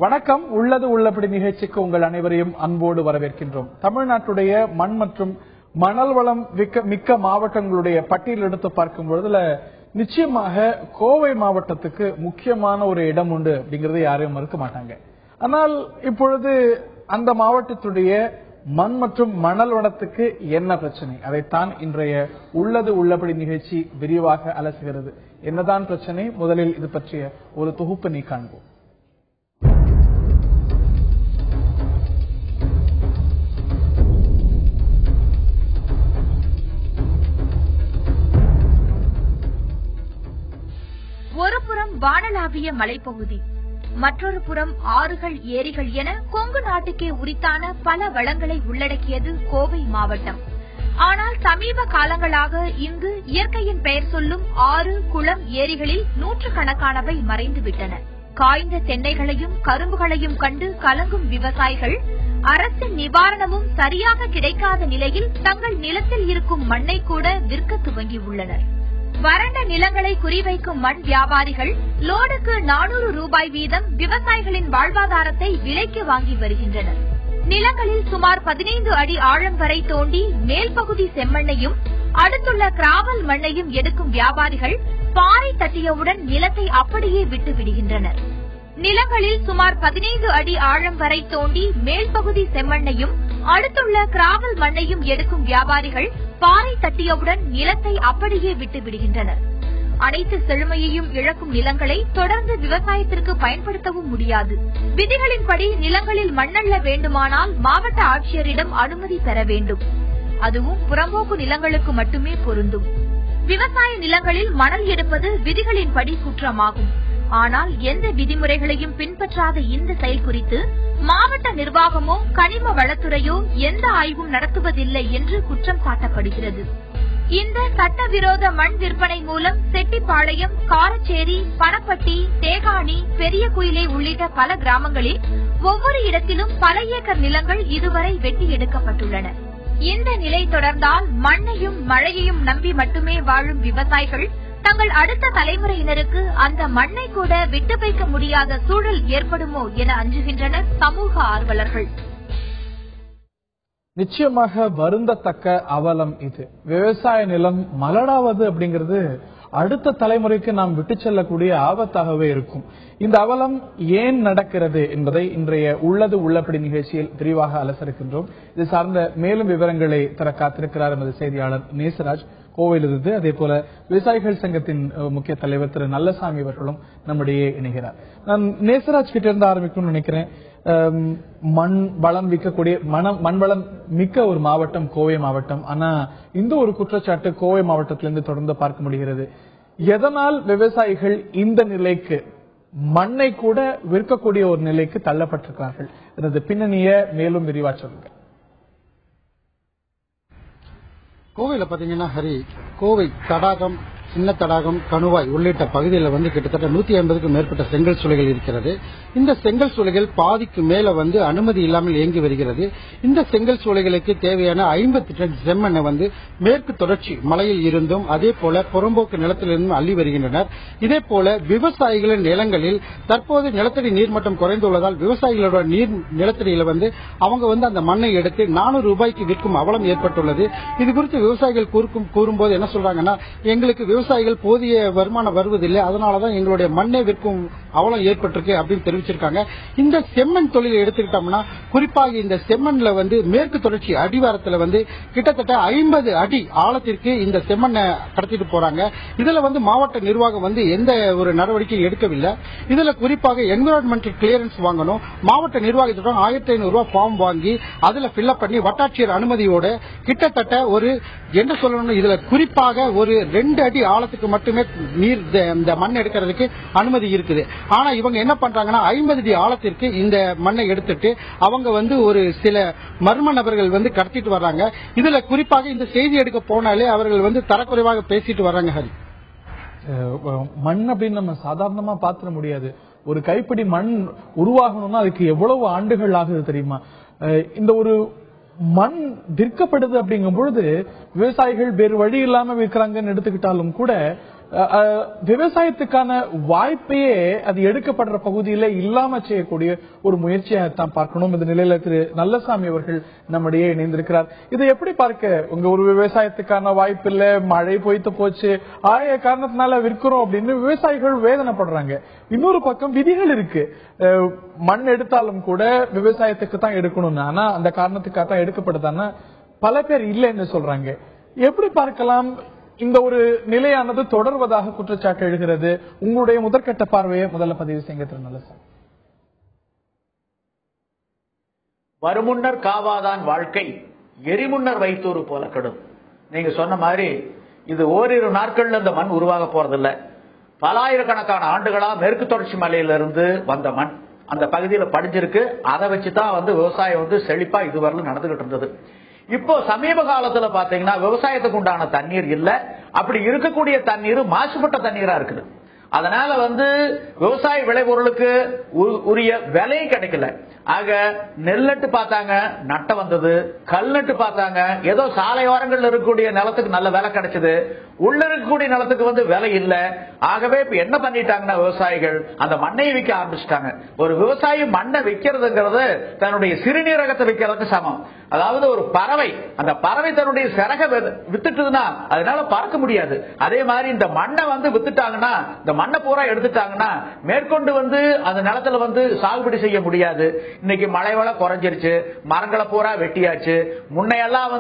வணக்கம். உள்ளது உள்ளபடி நிகழ்ச்சிக்கு உங்கள் அனைவரையும் அன்போடு வரவேற்கின்றோம். தமிழ்நாட்டுடைய மண் மற்றும் மணல் வளம் மிக்க மாவட்டங்களுடைய பட்டியல் எடுத்து பார்க்கும் பொழுதுல நிச்சயமாக கோவை மாவட்டத்துக்கு முக்கியமான ஒரு இடம் உண்டு அப்படிங்கறத யாரையும் மறுக்க மாட்டாங்க. ஆனால் இப்பொழுது அந்த மாவட்டத்துடைய மண் மற்றும் மணல் வளத்துக்கு என்ன பிரச்சனை, அதைத்தான் இன்றைய உள்ளது உள்ளபடி நிகழ்ச்சி விரிவாக அலசுகிறது. என்னதான் பிரச்சனை, முதலில் இது பற்றிய ஒரு தொகுப்பினை காண்போம். ஒரு புறம் வானளாவிய மலைப்பகுதி, மற்றொரு புறம் ஆறுகள், ஏரிகள் என கொங்கு நாட்டுக்கே உரித்தான பல வளங்களை உள்ளடக்கியது கோவை மாவட்டம். ஆனால் சமீப காலங்களாக இங்கு இயற்கையின் பெயர் சொல்லும் ஆறு, குளம், ஏரிகளில் நூற்றுக்கணக்கானவை மறைந்துவிட்டன. காய்ந்த தென்னைகளையும் கரும்புகளையும் கண்டு கலங்கும் விவசாயிகள் அரசின் நிவாரணமும் சரியாக கிடைக்காத நிலையில் தங்கள் நிலத்தில் இருக்கும் மண்ணை கூட விற்க துவங்கியுள்ளனர். வறண்ட நிலங்களை குறிவைக்கும் மண் வியாபாரிகள் லோடுக்கு 400 ரூபாய் வீதம் விவசாயிகளின் வாழ்வாதாரத்தை விலைக்கு வாங்கி வருகின்றனர். நிலங்களில் சுமார் 15 அடி ஆழம் வரை தோண்டி மேல் பகுதி செம்மண்ணையும் அடுத்துள்ள கிராவல் மண்ணையும் எடுக்கும் வியாபாரிகள் பாறை தட்டியவுடன் நிலத்தை அப்படியே விட்டு விடுகின்றனர். நிலங்களில் சுமார் 15 அடி ஆழம் வரை தோண்டி மேல் பகுதி செம்மண்ணையும் அடுத்துள்ள கிராவல் மண்ணையும் எடுக்கும் வியாபாரிகள் பாறை தட்டியவுடன் நிலத்தை அப்படியே விட்டு விடுகின்றனர். அனைத்து செழுமையையும் இழக்கும் நிலங்களை தொடர்ந்து விவசாயத்திற்கு பயன்படுத்தவும் முடியாது. விதிகளின்படி நிலங்களில் மண்ணள்ள வேண்டுமானால் மாவட்ட ஆட்சியரிடம் அனுமதி பெற வேண்டும். அதுவும் புறம்போக்கு நிலங்களுக்கு மட்டுமே பொருந்தும். விவசாய நிலங்களில் மணல் எடுப்பது விதிகளின்படி குற்றமாகும். ஆனால் எந்த விதிமுறைகளையும் பின்பற்றாத இந்த செயல் குறித்து மாவட்ட நிர்வாகமோ கனிம வளத்துறையோ எந்த ஆய்வும் நடத்துவதில்லை என்று குற்றம் சாட்டப்படுகிறது. இந்த சட்டவிரோத மண் விற்பனை மூலம் செட்டிப்பாளையம், காரச்சேரி, பணப்பட்டி, தேகாணி, பெரிய குயிலை உள்ளிட்ட பல கிராமங்களில் ஒவ்வொரு இடத்திலும் பல ஏக்கர் நிலங்கள் இதுவரை வெட்டி எடுக்கப்பட்டுள்ளன. இந்த நிலை தொடர்ந்தால் மண்ணையும் மழையையும் நம்பி மட்டுமே வாழும் விவசாயிகள் தங்கள் அடுத்த தலைமுறையினருக்கு அந்த மண்ணை கூட விட்டு வைக்க முடியாத சூழல் ஏற்படுமோ என அஞ்சுகின்றனர் சமூக ஆர்வலர்கள். நிச்சயமாக வருந்தத்தக்க அவலம் இது. விவசாய நிலம் மலடாவது அப்படிங்கிறது அடுத்த தலைமுறைக்கு நாம் விட்டு செல்லக்கூடிய ஆபத்தாகவே இருக்கும். இந்த அவலம் ஏன் நடக்கிறது என்பதை இன்றைய உள்ளது உள்ளபடி நிகழ்ச்சியில் விரிவாக அலசருக்கின்றோம். இது சார்ந்த மேலும் விவரங்களை தர காத்திருக்கிறார் எமது செய்தியாளர் நேசராஜ் கோவையிலிருந்து. அதே போல விவசாயிகள் சங்கத்தின் முக்கிய தலைவர் திரு நல்லசாமி அவர்களும் நம்முடைய இணைகிறார். நான் நேசராஜ் கிட்ட இருந்து ஆரம்பிக்கணும்னு நினைக்கிறேன். மண் வளம் விற்கக்கூடிய மண் வளம் மிக்க ஒரு மாவட்டம் கோவை மாவட்டம். ஆனா இந்த ஒரு குற்றச்சாட்டு கோவை மாவட்டத்திலிருந்து தொடர்ந்து பார்க்க முடிகிறது. எதனால் விவசாயிகள் இந்த நிலைக்கு, மண்ணை கூட விற்கக்கூடிய ஒரு நிலைக்கு தள்ளப்பட்டிருக்கிறார்கள்? எனது பின்னணியை மேலும் விரிவா சொல்லுங்க. கோவையில பாத்தீங்கன்னா ஹரி, கோவை தடாகம், சின்ன தடாகம், கணுவாய் உள்ளிட்ட பகுதியில் கிட்டத்தட்ட 150க்கும் மேற்பட்ட செங்கல் சூளைகள் இருக்கிறது. இந்த செங்கல் சூளைகள் பாதிக்கு மேல அனுமதி இல்லாமல் இயங்கி வருகிறது. இந்த செங்கல் சூளைகளுக்கு தேவையான 50 டன் செம்மண்ணை மேற்கு தொடர்ச்சி மலையில் இருந்தும் அதே போல புறம்போக்கு நிலத்திலிருந்தும் அள்ளி வருகின்றனர். இதே போல விவசாயிகளின் நிலங்களில் தற்போது நிலத்தடி நீர்மட்டம் குறைந்துள்ளதால் விவசாயிகளோட நிலத்தடியில அவங்க அந்த மண்ணை எடுத்து 400 ரூபாய்க்கு விற்கும் அவலம் ஏற்பட்டுள்ளது. இது குறித்து விவசாயிகள் கூறும்போது என்ன சொல்றாங்கன்னா, எங்களுக்கு விவசாயிகள் போதிய வருமானம் வருவதில்லை, அதனாலதான் எங்களுடைய மண்ணை விற்கும் அவலம் ஏற்பட்டிருக்கு அப்படின்னு தெரிவிச்சிருக்காங்க. இந்த செம்மண் தொழிலை எடுத்துக்கிட்டோம்னா, குறிப்பாக இந்த செம்மண்ல மேற்கு தொடர்ச்சி அடிவாரத்துல கிட்டத்தட்ட 50 அடி ஆழத்திற்கு இந்த செம்மண்ணை கடத்திட்டு போறாங்க. இதுல மாவட்ட நிர்வாகம் எந்த ஒரு நடவடிக்கையும் எடுக்கவில்லை. இதுல குறிப்பாக என்விரான்மெண்டல் கிளியரன்ஸ் வாங்கணும். மாவட்ட நிர்வாகத்திடம் 1500 ரூபாய் ஃபார்ம் வாங்கி அதுல ஃபில்அப் பண்ணி வட்டாட்சியர் அனுமதியோட கிட்டத்தட்ட ஒரு என்ன சொல்லணும், இதுல குறிப்பாக ஒரு 2 அடி ஆழத்துக்கு மட்டுமே நீர் இந்த மண் எடுக்கிறதுக்கு அனுமதி இருக்குது. ஆனா இவங்க என்ன பண்றாங்கன்னா 50 அடி ஆழத்திற்கு இந்த மண்ணை எடுத்துட்டு அவங்க ஒரு சில மர்ம நபர்கள் கடத்திட்டு வர்றாங்க. இதுல குறிப்பாக இந்த செய்தி எடுக்க போனாலே அவர்கள் தரக்குறைவாக பேசிட்டு வர்றாங்க. ஹரி, மண் அப்படின்னு நம்ம சாதாரணமா பாத்திர முடியாது. ஒரு கைப்பிடி மண் உருவாகணும்னா அதுக்கு எவ்வளவு ஆண்டுகள் ஆகுது தெரியுமா? இந்த ஒரு மண் விற்கப்படுது அப்படிங்கும் பொழுது விவசாயிகள் வேறு வழி இல்லாம விற்கிறாங்கன்னு எடுத்துக்கிட்டாலும் கூட விவசாயத்துக்கான வாய்ப்பையே அது எடுக்கப்படுற பகுதியில இல்லாம செய்யக்கூடிய ஒரு முயற்சியாகத்தான் பார்க்கணும். இந்த நிலையில திரு நல்லசாமி அவர்கள் நம்முடைய இணைந்திருக்கிறார். இதை எப்படி பார்க்க, உங்க ஒரு விவசாயத்துக்கான வாய்ப்பு இல்ல, மழை பொய்த்து போச்சு, ஆய காரணத்தினால விற்கிறோம் அப்படின்னு விவசாயிகள் வேதனைப்படுறாங்க. இன்னொரு பக்கம் விதிகள் இருக்கு, மண் எடுத்தாலும் கூட விவசாயத்துக்கு தான் எடுக்கணும்னு, ஆனா அந்த காரணத்துக்காக தான் எடுக்கப்படுதான்னா பல பேர் இல்லைன்னு சொல்றாங்க. எப்படி பார்க்கலாம் இந்த ஒரு நிலையானது தொடர்வதாக குற்றச்சாட்டு எழுகிறது? உங்களுடைய முதற்கட்ட பார்வையை முதல்ல பதிவு செய்யுங்க திரு நல்லசாமி. வருமுன்னர் காவாதான் வாழ்க்கை எரிமுன்னர் வைத்தூறு போல கெடும். நீங்க சொன்ன மாதிரி இது ஓரிரு நாட்கள்ல இந்த மண் உருவாக போறதில்ல. பலாயிரக்கணக்கான ஆண்டுகளா மேற்கு தொடர்ச்சி மலையிலிருந்து வந்த மண் அந்த பகுதியில படிஞ்சிருக்கு. அதை வச்சுதான் விவசாயம் செழிப்பா இதுவரையிலும் நடந்துகிட்டு இருந்தது. இப்போ சமீப காலத்துல பாத்தீங்கன்னா விவசாயத்துக்கு உண்டான தண்ணீர் இல்ல, அப்படி இருக்கக்கூடிய தண்ணீர் மாசுபட்ட தண்ணீரா இருக்குது. அதனால விவசாய விளைபொருளுக்கு உரிய விலை கிடைக்கல. ஆக நெல் நட்டு பார்த்தாங்க, நட்ட வந்தது. கல் நட்டு பார்த்தாங்க, ஏதோ சாலை ஓரங்கள் இருக்கக்கூடிய நிலத்துக்கு நல்ல விலை கிடைச்சது. உள்ள இருக்கக்கூடிய நிலத்துக்கு விலை இல்ல. ஆகவே இப்ப என்ன பண்ணிட்டாங்கன்னா விவசாயிகள் அந்த மண்ணையை விற்க ஆரம்பிச்சிட்டாங்க. ஒரு விவசாயி மண்ணை விற்கிறதுங்கிறது தன்னுடைய சிறுநீரகத்தை விற்கிறதுக்கு சமம். அதாவது ஒரு பறவை, அந்த பறவை தன்னுடைய சிறக வித்துட்டுதுன்னா அதனால பறக்க முடியாது. அதே மாதிரி இந்த மண்ணை வித்துட்டாங்கன்னா, இந்த மண்ணை பூரா எடுத்துட்டாங்கன்னா மேற்கொண்டு அந்த நிலத்துல சாகுபடி செய்ய முடியாது. இன்னைக்கு மழை வளம் குறைஞ்சிருச்சு, மரங்களை பூரா வெட்டியாச்சு. முன்னையெல்லாம்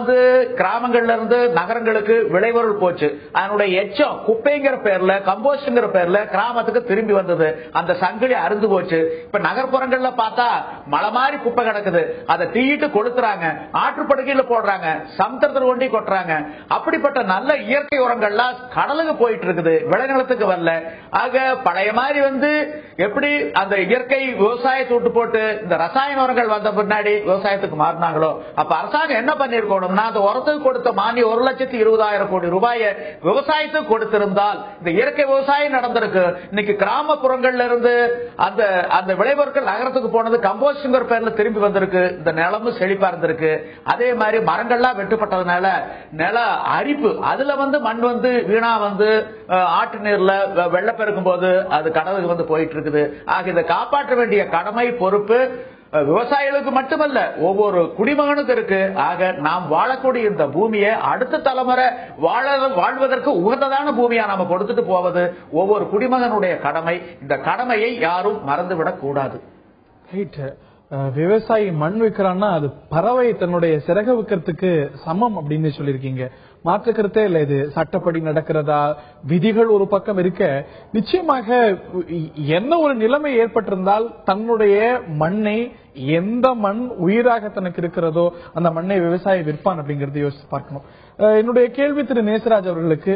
கிராமங்கள்ல இருந்து நகரங்களுக்கு விளைபொருள் போச்சு. அதனுடைய எச்சம் குப்பைங்கிற பேர்ல, கம்போஸ்ட்ங்கிற பேர்ல கிராமத்துக்கு திரும்பி வந்தது. அந்த சங்கிலி அருந்து போச்சு. இப்ப நகர்ப்புறங்கள்ல பார்த்தா மலை மாதிரி குப்பை கிடக்குது. அதை தீயிட்டு கொளுத்துறாங்க, ஆற்றுப்படுகையில போடுறாங்க, சமுத்திரத்தில் கொண்டி கொட்டுறாங்க. அப்படிப்பட்ட நல்ல இயற்கை உரங்கள்லாம் கடலுக்கு போயிட்டு இருக்குது, விளைநிலத்துக்கு வரல. ஆக பழைய மாதிரி எப்படி அந்த இயற்கை விவசாயத்தை விட்டு போட்டு இந்த ரசாயன உரங்கள் வந்த பின்னாடி விவசாயத்துக்கு மாறினாங்களோ, அப்ப அரசாங்கம் என்ன பண்ணிருக்கணும்னா அந்த உரத்துக்கு கொடுத்த மானியம் 1,20,000 கோடி ரூபாயை விவசாயத்துக்கு கொடுத்திருந்தால் இந்த இயற்கை விவசாயம் நடந்திருக்கு. இன்னைக்கு கிராமப்புறங்கள்ல இருந்து அந்த அந்த விளைபொருட்கள் நகரத்துக்கு போனது கம்போஸ்ட்ங்கிற பேர்ல திரும்பி வந்திருக்கு. இந்த நிலமும் செழிப்பா இருந்திருக்கு. அதே மாதிரி மரங்கள்லாம் வெட்டுப்பட்டதுனால நில அரிப்பு, அதுல மண் வீணா ஆற்று நீர்ல வெள்ளப்பெருக்கும் போது அது கடலுக்கு போயிட்டு இருக்குது. ஆக இதை காப்பாற்ற வேண்டிய கடமை பொறுப்பு விவசாயிகளுக்கு மட்டுமல்ல, ஒவ்வொரு குடிமகனுக்கு இருக்கு. ஆக நாம் வாழக்கூடிய இந்த பூமியை அடுத்த தலைமுறை வாழ்வதற்கு உகந்ததான பூமியா நாம கொடுத்துட்டு போவது ஒவ்வொரு குடிமகனுடைய கடமை. இந்த கடமையை யாரும் மறந்துவிடக் கூடாது. விவசாயி மண் வைக்கிறான்னா அது பறவை தன்னுடைய சிறக வைக்கிறதுக்கு சமம் அப்படின்னு சொல்லியிருக்கீங்க. மாற்றுக்கிறதே இல்லை. இது சட்டப்படி நடக்கிறதா, விதிகள் ஒரு பக்கம் இருக்க, நிச்சயமாக என்ன ஒரு நிலைமை ஏற்பட்டிருந்தால் தன்னுடைய மண்ணை, எந்த மண் உயிராக தனக்கு இருக்கிறதோ அந்த மண்ணை விவசாயி விற்பான் அப்படிங்கறத யோசிச்சு பார்க்கணும். என்னுடைய கேள்வி திரு நேசராஜ் அவர்களுக்கு.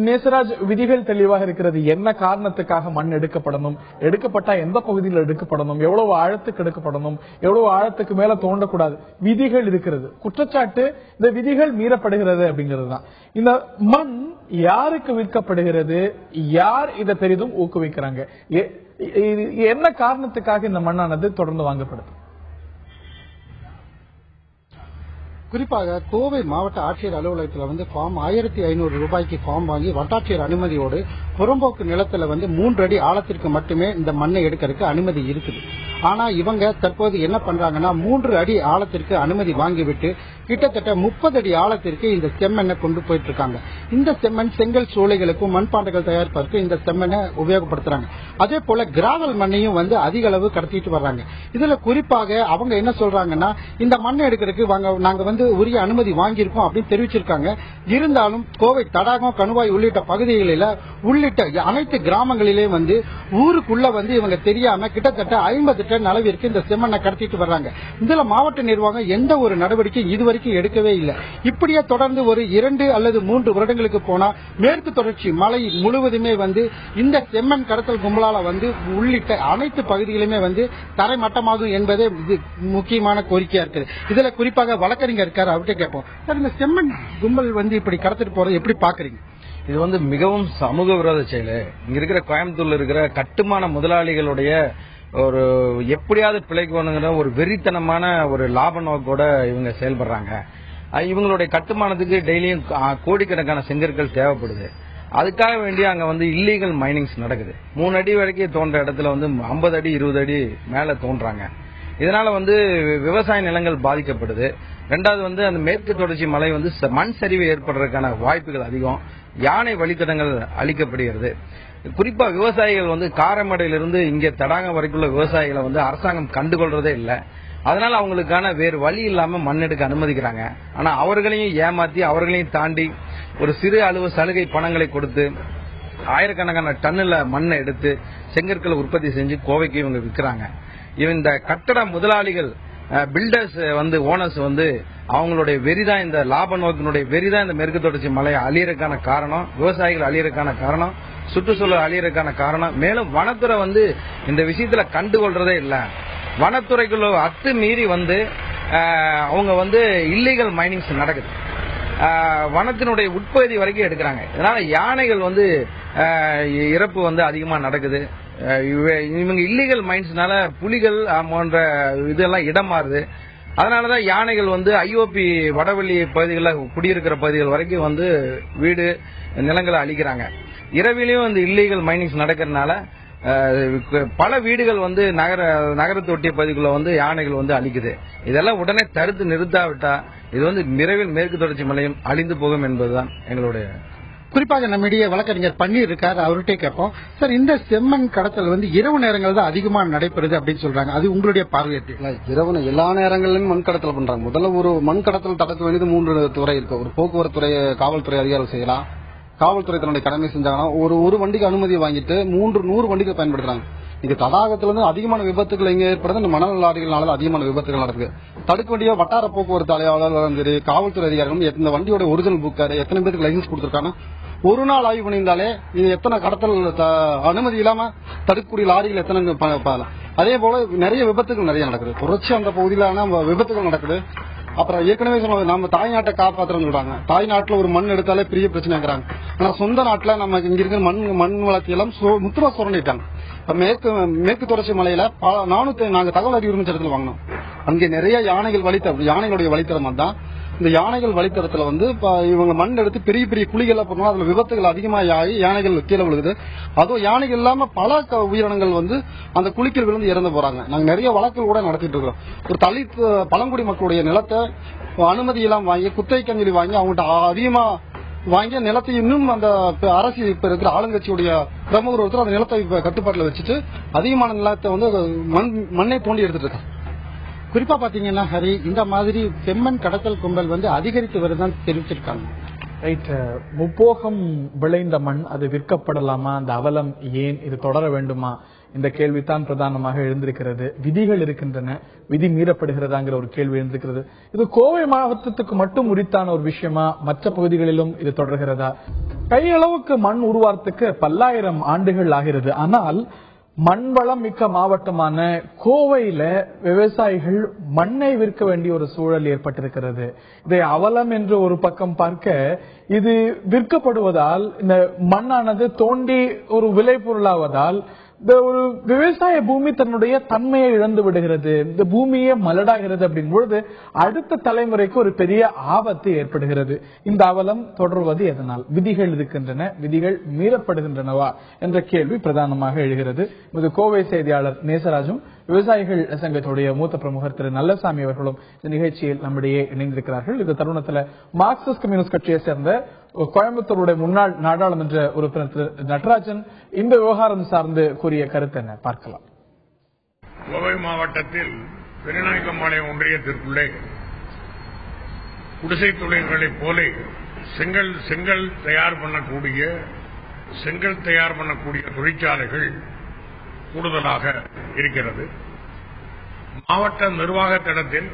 நேசராஜ், விதிகள் தெளிவாக இருக்கிறது. என்ன காரணத்துக்காக மண் எடுக்கப்படணும், எடுக்கப்பட்டா எந்த பகுதியில் எடுக்கப்படணும், எவ்வளவு ஆழத்துக்கு எடுக்கப்படணும், எவ்வளவு ஆழத்துக்கு மேல தோண்டக்கூடாது, விதிகள் இருக்கிறது. குற்றச்சாட்டு இந்த விதிகள் மீறப்படுகிறது அப்படிங்கிறது தான். இந்த மண் யாருக்கு விற்கப்படுகிறது, யார் இதை பெரிதும் ஊக்குவிக்கிறாங்க, என்ன காரணத்துக்காக இந்த மண்ணானது தொடர்ந்து வாங்கப்படுது? குறிப்பாக கோவை மாவட்ட ஆட்சியர் அலுவலகத்தில் ஃபார்ம் 1500 ரூபாய்க்கு ஃபார்ம் வாங்கி வட்டாட்சியர் அனுமதியோடு புறம்போக்கு நிலத்துல 3 அடி ஆழத்திற்கு மட்டுமே இந்த மண்ணை எடுக்கிறதுக்கு அனுமதி இருக்குது. ஆனா இவங்க தற்போது என்ன பண்றாங்கன்னா 3 அடி ஆழத்திற்கு அனுமதி வாங்கிவிட்டு கிட்டத்தட்ட 30 அடி ஆழத்திற்கு இந்த செம்மண்ணை கொண்டு போயிட்டு இருக்காங்க. இந்த செம்மண் செங்கல் சூளைகளுக்கும் மண்பாண்டங்கள் தயாரிப்பதற்கு இந்த செம்மண்ணை உபயோகப்படுத்துறாங்க. அதே போல கிராவல் மண்ணையும் அதிக அளவு கடத்திட்டு வர்றாங்க. இதுல குறிப்பாக அவங்க என்ன சொல்றாங்கன்னா, இந்த மண்ணை எடுக்கிறதுக்கு நாங்க உரிய அனுமதி வாங்கியிருக்கோம் அப்படின்னு தெரிவிச்சிருக்காங்க. இருந்தாலும் கோவை தடாகம், கணுவாய் உள்ளிட்ட பகுதிகளில் உள்ளிட்ட அனைத்து கிராமங்களிலே ஊருக்குள்ள இவங்க தெரியாம கிட்டத்தட்ட 50 டன் அளவிற்கு இந்த செம்மண்ணை கடத்திட்டு வர்றாங்க. இதுல மாவட்ட நிர்வாகம் எந்த ஒரு நடவடிக்கை இதுவரைக்கும் எடுக்கவே இல்லை. இப்படியே தொடர்ந்து ஒரு 2 அல்லது 3 வருடங்களுக்கு போனா மேற்கு தொடர்ச்சி மலை முழுவதுமே இந்த செம்மண் கடத்தல் கும்பலால உள்ளிட்ட அனைத்து பகுதிகளுமே தரைமட்டமாகும் என்பதே முக்கியமான கோரிக்கையா இருக்கு. இதுல குறிப்பாக வழக்கறிஞர் இருக்காரு, அவர்கிட்ட கேட்போம். இந்த செம்மண் கும்பல் இப்படி கடத்திட்டு போறது எப்படி பாக்குறீங்க? இது மிகவும் சமூக விரோத செயல். இங்க இருக்கிற கோயம்புத்தூர்ல இருக்கிற கட்டுமான முதலாளிகளுடைய ஒரு எப்படியாவது பிழைக்கணுங்கிற ஒரு வெறித்தனமான ஒரு லாப நோக்கோட இவங்க செயல்படுறாங்க. இவங்களுடைய கட்டுமானத்துக்கு டெய்லியும் கோடிக்கணக்கான செங்கற்கள் தேவைப்படுது. அதுக்காக வேண்டி அங்க வந்து இல்லீகல் மைனிங்ஸ் நடக்குது. 3 அடி வரைக்கும் தோன்ற இடத்துல வந்து 50 அடி 20 அடி மேல தோன்றாங்க. இதனால வந்து விவசாய நிலங்கள் பாதிக்கப்படுது. ரெண்டாவது வந்து அந்த மேற்கு தொடர்ச்சி மலை வந்து மண் சரிவு ஏற்படுறதுக்கான வாய்ப்புகள் அதிகம். யானை வழித்தடங்கள் அளிக்கப்படுகிறது. குறிப்பா விவசாயிகள் வந்து காரமடையிலிருந்து இங்க தடாகம் வரைக்குள்ள விவசாயிகளை வந்து அரசாங்கம் கண்டுகொள்றதே இல்லை. அதனால அவங்களுக்கான வேறு வழி இல்லாம மண் எடுக்க அனுமதிக்கிறாங்க. ஆனா அவர்களையும் ஏமாத்தி அவர்களையும் தாண்டி ஒரு சிறு அளவு சலுகை பணங்களை கொடுத்து ஆயிரக்கணக்கான டன்னுல மண்ணை எடுத்து செங்கற்களை உற்பத்தி செஞ்சு கோவைக்கு இவங்க விற்கிறாங்க. இந்த கட்டட முதலாளிகள் பில்டர்ஸ் வந்து ஓனர்ஸ் வந்து அவங்களுடைய வெறிதான், இந்த லாப நோக்கினுடைய வெறிதான் இந்த மேற்கு தொடர்ச்சி மலையை அழியறதுக்கான காரணம், விவசாயிகள் அழியறதுக்கான காரணம், சுற்றுச்சூழல் அழியறதுக்கான காரணம். மேலும் வனத்துறை வந்து இந்த விஷயத்துல கண்டுகொள்றதே இல்ல. வனத்துறைக்குள்ள அத்துமீறி வந்து அவங்க வந்து இல்லீகல் மைனிங்ஸ் நடக்குது. வனத்தினுடைய உட்பகுதி வரைக்கும் எடுக்கிறாங்க. இதனால யானைகள் வந்து இறப்பு வந்து அதிகமா நடக்குது. இவங்க இல்லீகல் மைன்ஸ்னால புலிகள் போன்ற இதெல்லாம் இடம் மாறுது. அதனாலதான் யானைகள் வந்து ஐஓபி வடவெளி பகுதிகளில் குடியிருக்கிற பகுதிகள் வரைக்கும் வந்து வீடு நிலங்களை அழிக்கிறாங்க. இரவிலையும் இந்த இல்லீகல் மைனிங்ஸ் நடக்கிறதுனால பல வீடுகள் வந்து நகரத்தை ஒட்டிய பகுதிக்குள்ள வந்து யானைகள் வந்து அழிக்குது. இதெல்லாம் உடனே தடுத்து நிறுத்தாவிட்டா இது வந்து விரைவில் மேற்கு தொடர்ச்சி மலையும் அழிந்து போகும் என்பதுதான் எங்களுடைய. குறிப்பாக நம்மிடையே வழக்கறிஞர் பன்னீர் இருக்காரு, அவர்கிட்ட கேட்போம். சார், இந்த செம்மண் கடத்தல் வந்து இரவு நேரங்கள் தான் அதிகமா நடைபெறுது அப்படின்னு சொல்றாங்க. அது உங்களுடைய பார்வையிட்டு? இரவு எல்லா நேரங்களிலும் மண் கடத்தல் பண்றாங்க. முதல்ல ஒரு மண் கடத்தல் தடுக்க வேண்டியது 3 துறை இருக்கு. ஒரு போக்குவரத்து துறை, காவல்துறை அதிகாரிகள் செய்யலாம். காவல்துறை தன்னுடைய கடமை செஞ்சாங்கன்னா ஒரு வண்டிக்கு அனுமதி வாங்கிட்டு 100 வண்டிகள் பயன்படுத்துறாங்க. இங்க தடாகத்திலிருந்து அதிகமான விபத்துகள் எங்க ஏற்படுது? இந்த மணல் லாரிகளால அதிகமான விபத்துகள் நடக்குது. தடுக்க வேண்டிய வட்டார போக்குவரத்து அலுவலர்களும் சரி, காவல்துறை அதிகாரிகளும் இந்த வண்டியோட ஒரிஜினல் புக்காரு, எத்தனை பேருக்கு லைசன்ஸ் கொடுத்திருக்காங்க, ஒரு நாள் ஆய்வு பண்ணியிருந்தாலே இது எத்தனை கடத்தல் அனுமதி இல்லாம தடுக்கக்கூடிய லாரிகள் எத்தனை. அதே போல நிறைய விபத்துகள் நிறைய நடக்குது. தொடர்ச்சி அந்த பகுதியிலான விபத்துகள் நடக்குது. அப்புறம் ஏற்கனவே சொன்ன நம்ம தாய்நாட்டை காப்பாற்றுறோம்னு சொல்றாங்க. தாய்நாட்டுல ஒரு மண் எடுத்தாலே பெரிய பிரச்சனைங்கிறாங்க. ஆனா சொந்த நாட்டுல நம்ம இங்க இருக்கிற மண் வளத்தையெல்லாம் முத்துவா சுரண்டிட்டாங்க. மேற்கு தொடர்ச்சி மலையில நாங்க தகவல் அறிவு இடத்துல வாங்கினோம். அங்கே நிறைய யானைகளுடைய வழித்தடம் தான். இந்த யானைகள் வழித்தடத்துல வந்து இவங்க மண் எடுத்து பெரிய பெரிய குழிகள் போனா அதுல விபத்துகள் அதிகமாக ஆகி யானைகள் கீழே விழுகுது. அதுவும் யானைகள் இல்லாம பல உயிரினங்கள் வந்து அந்த குழிக்கில் விழுந்து இறந்து போறாங்க. நாங்க நிறைய வழக்குகள் கூட நடத்திட்டு இருக்கிறோம். ஒரு தலித் பழங்குடி மக்களுடைய நிலத்தை அனுமதி எல்லாம் வாங்கி குத்தகை கஞ்சலி வாங்கி அவங்கள்ட்ட அதிகமா வாங்கிய நிலத்தை இன்னும் அந்த அரசு இப்ப இருக்கிற ஆளுங்கட்சியுடைய பிரமுகர் ஒருத்தர் அந்த நிலத்தை கட்டுப்பாட்டுல வச்சுட்டு அதிகமான நிலத்தை வந்து மண்ணை தோண்டி எடுத்துட்டு இருக்காங்க. குறிப்பா பாத்தீங்கன்னா ஹரி, இந்த மாதிரி செம்மண் கடத்தல் கும்பல் வந்து அதிகரித்து வருதான் தெரிவிச்சிருக்காங்க. ரைட். முப்போகம் விளைந்த மண் அது விற்கப்படலாமா? அந்த அவலம் ஏன் இது தொடர வேண்டுமா? இந்த கேள்விதான் பிரதானமாக எழுந்திருக்கிறது. விதிகள் இருக்கின்றன, விதி மீறப்படுகிறதாங்கிற ஒரு கேள்வி எழுந்திருக்கிறது. இது கோவை மாவட்டத்துக்கு மட்டும் உரித்தான ஒரு விஷயமா? மற்ற பகுதிகளிலும் இது தொடர்கிறதா? கையளவுக்கு மண் உருவாரத்துக்கு பல்லாயிரம் ஆண்டுகள் ஆகிறது. ஆனால் மண் வளம் மிக்க மாவட்டமான கோவையில விவசாயிகள் மண்ணை விற்க வேண்டிய ஒரு சூழல் ஏற்பட்டிருக்கிறது. இதை அவலம் என்று ஒரு பக்கம் பார்க்க, இது விற்கப்படுவதால் இந்த மண்ணானது தோண்டி ஒரு விலை பொருளாவதால் இந்த ஒரு விவசாய பூமி தன்னுடைய தன்மையை இழந்து விடுகிறது. இந்த பூமியே மலடாகிறது. அப்படின் பொழுது அடுத்த தலைமுறைக்கு ஒரு பெரிய ஆபத்து ஏற்படுகிறது. இந்த அவலம் தொடர்வது எதனால்? விதிகள் இருக்கின்றன, விதிகள் மீறப்படுகின்றனவா என்ற கேள்வி பிரதானமாக எழுகிறது. இது கோவை செய்தியாளர் நேசராஜும் விவசாயிகள் சங்கத்துடைய மூத்த பிரமுகர் திரு நல்லசாமி அவர்களும் இந்த நிகழ்ச்சியில் நம்மிடையே இணைந்திருக்கிறார்கள். இந்த தருணத்தில் மார்க்சிஸ்ட் கம்யூனிஸ்ட் கட்சியை சேர்ந்த கோயம்புத்தூருடைய முன்னாள் நாடாளுமன்ற உறுப்பினர் திரு நடராஜன் இந்த விவகாரம் சார்ந்து கூறிய கருத்து என்ன பார்க்கலாம். கோவை மாவட்டத்தில் பெருநாயக்கம்பாளையம் ஒன்றியத்திற்குள்ளே குடிசை தொழில்களைப் போல செங்கல் தயார் பண்ணக்கூடிய தொழிற்சாலைகள் கூடுதலாக இருக்கிறது. மாவட்ட நிர்வாகத்திடத்தில்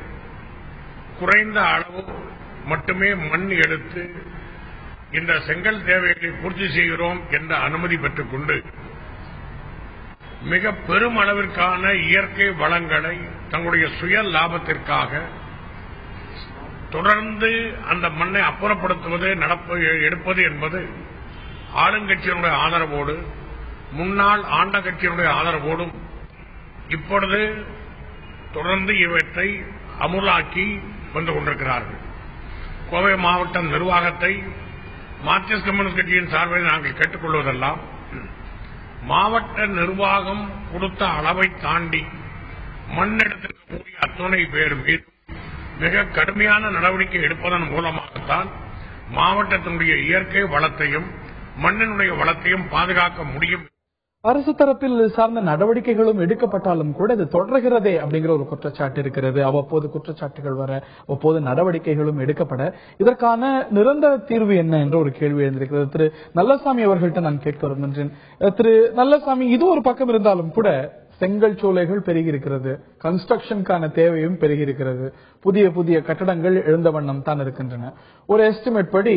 குறைந்த அளவு மட்டுமே மண் எடுத்து இந்த செங்கல் தேவைகளை பூர்த்தி செய்கிறோம் என்ற அனுமதி பெற்றுக் கொண்டு மிக பெரும் அளவிற்கான இயற்கை வளங்களை தங்களுடைய சுய லாபத்திற்காக தொடர்ந்து அந்த மண்ணை அப்புறப்படுத்துவது எடுப்பது என்பது ஆளுங்கட்சியினுடைய ஆதரவோடு முன்னாள் ஆண்ட கட்சியினுடைய ஆதரவோடும் இப்பொழுது தொடர்ந்து இவற்றை அமுலாக்கி வந்து கொண்டிருக்கிறார்கள். கோவை மாவட்ட நிர்வாகத்தை மார்க்சிஸ்ட் கம்யூனிஸ்ட் கட்சியின் சார்பில் நாங்கள் கேட்டுக்கொள்வதெல்லாம், மாவட்ட நிர்வாகம் கொடுத்த அளவை தாண்டி மண்ணெடுத்திருக்கக்கூடிய அத்தனை பேர் மீது மிக கடுமையான நடவடிக்கை எடுப்பதன் மூலமாகத்தான் மாவட்டத்தினுடைய இயற்கை வளத்தையும் மண்ணினுடைய வளத்தையும் பாதுகாக்க முடியும். அரசு தரப்பில் சார்ந்த நடவடிக்கைகளும் எடுக்கப்பட்டாலும் கூட இது தொடர்கிறதே அப்படிங்கிற ஒரு குற்றச்சாட்டு இருக்கிறது. அவ்வப்போது குற்றச்சாட்டுகள் வர, அவ்வப்போது நடவடிக்கைகளும் எடுக்கப்பட, இதற்கான நிரந்தர தீர்வு என்ன என்ற ஒரு கேள்வி எழுந்திருக்கிறது. திரு நல்லசாமி அவர்கள்ட்ட நான் கேட்க விரும்புகின்றேன். திரு நல்லசாமி, இது ஒரு பக்கம் இருந்தாலும் கூட செங்கல் சூளைகள் பெருகி இருக்கிறது, கன்ஸ்ட்ரக்ஷனுக்கான தேவையும் பெருகி இருக்கிறது, புதிய புதிய கட்டடங்கள் எழுந்த வண்ணம் தான் இருக்கின்றன. ஒரு எஸ்டிமேட் படி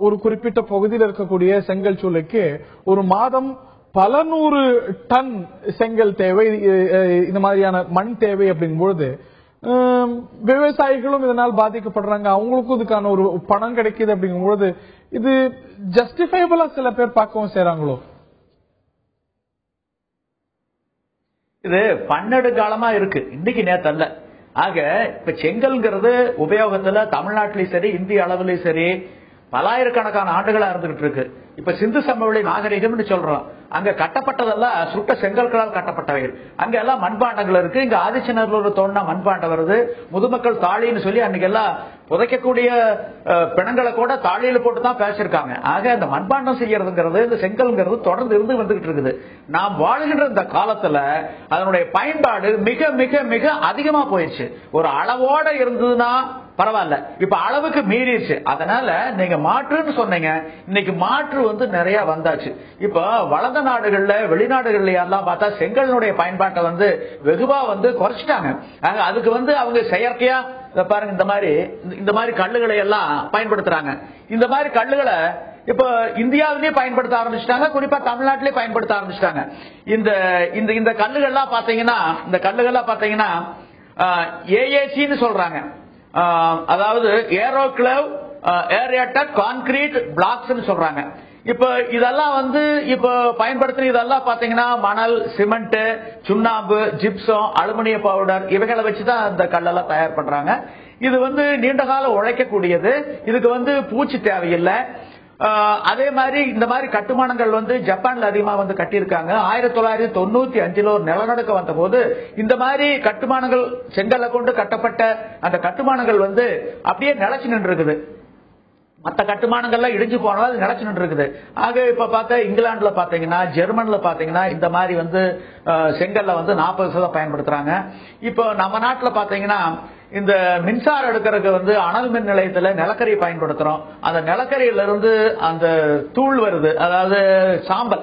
ஒரு குறிப்பிட்ட பகுதியில் இருக்கக்கூடிய செங்கல் சூளைக்கு ஒரு மாதம் பல 100 டன் செங்கல் தேவை, இந்த மாதிரியான மண் தேவை அப்படிங்கும்போது விவசாயிகளும் இதனால் பாதிக்கப்படுறாங்க, அவங்களுக்கும் இதுக்கான ஒரு பணம் கிடைக்குது அப்படிங்கும்போது இது ஜஸ்டிஃபைபிளா சில பேர் பார்க்கவும் செய்யறாங்களோ? இது பன்னெடு காலமா இருக்கு, இன்னைக்கு நேத்து அல்ல. ஆக இப்ப செங்கல்ங்கிறது உபயோகத்துல தமிழ்நாட்டிலையும் சரி இந்திய அளவிலையும் சரி பலாயிரக்கணக்கான ஆண்டுகளா இருந்துகிட்டு இருக்கு. இப்ப சிந்து சமவெளி நாகரிகம்னு சொல்றோம், அங்க கட்டப்பட்டதெல்லாம் சுட்ட செங்கல்களால் கட்டப்பட்டவைகள். அங்க எல்லாம் மண்பாண்டங்கள் இருக்கு. இங்க ஆதிச்சநல்லூர் தோண்டினா மண்பாண்டம் வருது. முதுமக்கள் தாழின்னு சொல்லி அன்னைக்கு எல்லாம் புதைக்கக்கூடிய பிணங்களை கூட தாழியில போட்டு தான் பேசிருக்காங்க. ஆக இந்த மண்பாண்டம் செய்யறதுங்கிறது, இந்த செங்கல்ங்கிறது தொடர்ந்து இருந்து வந்துகிட்டு இருக்குது. நாம் வாழுகின்ற இந்த காலத்துல அதனுடைய பயன்பாடு மிக மிக மிக அதிகமா போயிடுச்சு. ஒரு அளவோட இருந்ததுன்னா பரவாயில்ல, இப்ப அளவுக்கு மீறிடுச்சு. அதனால நீங்க மாற்றுன்னு சொன்னீங்க, இன்னைக்கு மாற்று நிறைய வந்தாச்சு. இப்ப வளர்ந்த நாடுகள்ல வெளிநாடுகள்ல எல்லாம் பார்த்தா செங்கலினுடைய பயன்பாட்டை வெகுவா குறைச்சிட்டாங்க. அதுக்கு அவங்க செயற்கையா பாருங்க இந்த மாதிரி கல்லுகளை எல்லாம் பயன்படுத்துறாங்க. இந்த மாதிரி கல்லுகளை இப்ப இந்தியாவிலேயே பயன்படுத்த ஆரம்பிச்சிட்டாங்க, குறிப்பா தமிழ்நாட்டிலேயே பயன்படுத்த ஆரம்பிச்சிட்டாங்க. இந்த கல்லுகள்லாம் பாத்தீங்கன்னா ஏஏசின்னு சொல்றாங்க, அதாவது ஏரோக்ளேவ் ஏரேட்டட் கான்கிரீட் பிளாக்ஸ் சொல்றாங்க. இப்ப இதெல்லாம் இப்ப பயன்படுத்துற இதெல்லாம் பாத்தீங்கன்னா மணல், சிமெண்ட், சுண்ணாம்பு, ஜிப்சம், அலுமினிய பவுடர் இவைகளை வச்சுதான் இந்த கல்லெல்லாம் தயார் பண்றாங்க. இது நீண்ட காலம் உழைக்கக்கூடியது. இதுக்கு பூச்சி தேவையில்லை. அதே மாதிரி இந்த மாதிரி கட்டுமானங்கள் ஜப்பான்ல அதிகமா கட்டியிருக்காங்க. 1995 ஒரு நிலநடுக்கம் வந்த போது இந்த மாதிரி கட்டுமானங்கள் செங்கல்ல கொண்டு கட்டப்பட்ட அந்த கட்டுமானங்கள் அப்படியே நிலைச்சு நின்று இருக்குது. மற்ற கட்டுமானங்கள்லாம் இடிஞ்சு போனாலும் நிலைச்சு நின்று இருக்குது. ஆக இப்ப பார்த்தா இங்கிலாந்துல பாத்தீங்கன்னா, ஜெர்மன்ல பாத்தீங்கன்னா இந்த மாதிரி செங்கல்ல 40% பயன்படுத்துறாங்க. இப்போ நம்ம நாட்டுல பாத்தீங்கன்னா இந்த மின்சாரம் எடுக்கிறதுக்கு அனல் மின் நிலையத்துல நிலக்கரி பயன்படுத்துறோம். அந்த நிலக்கரியில இருந்து அந்த தூள் வருது, அதாவது சாம்பல்,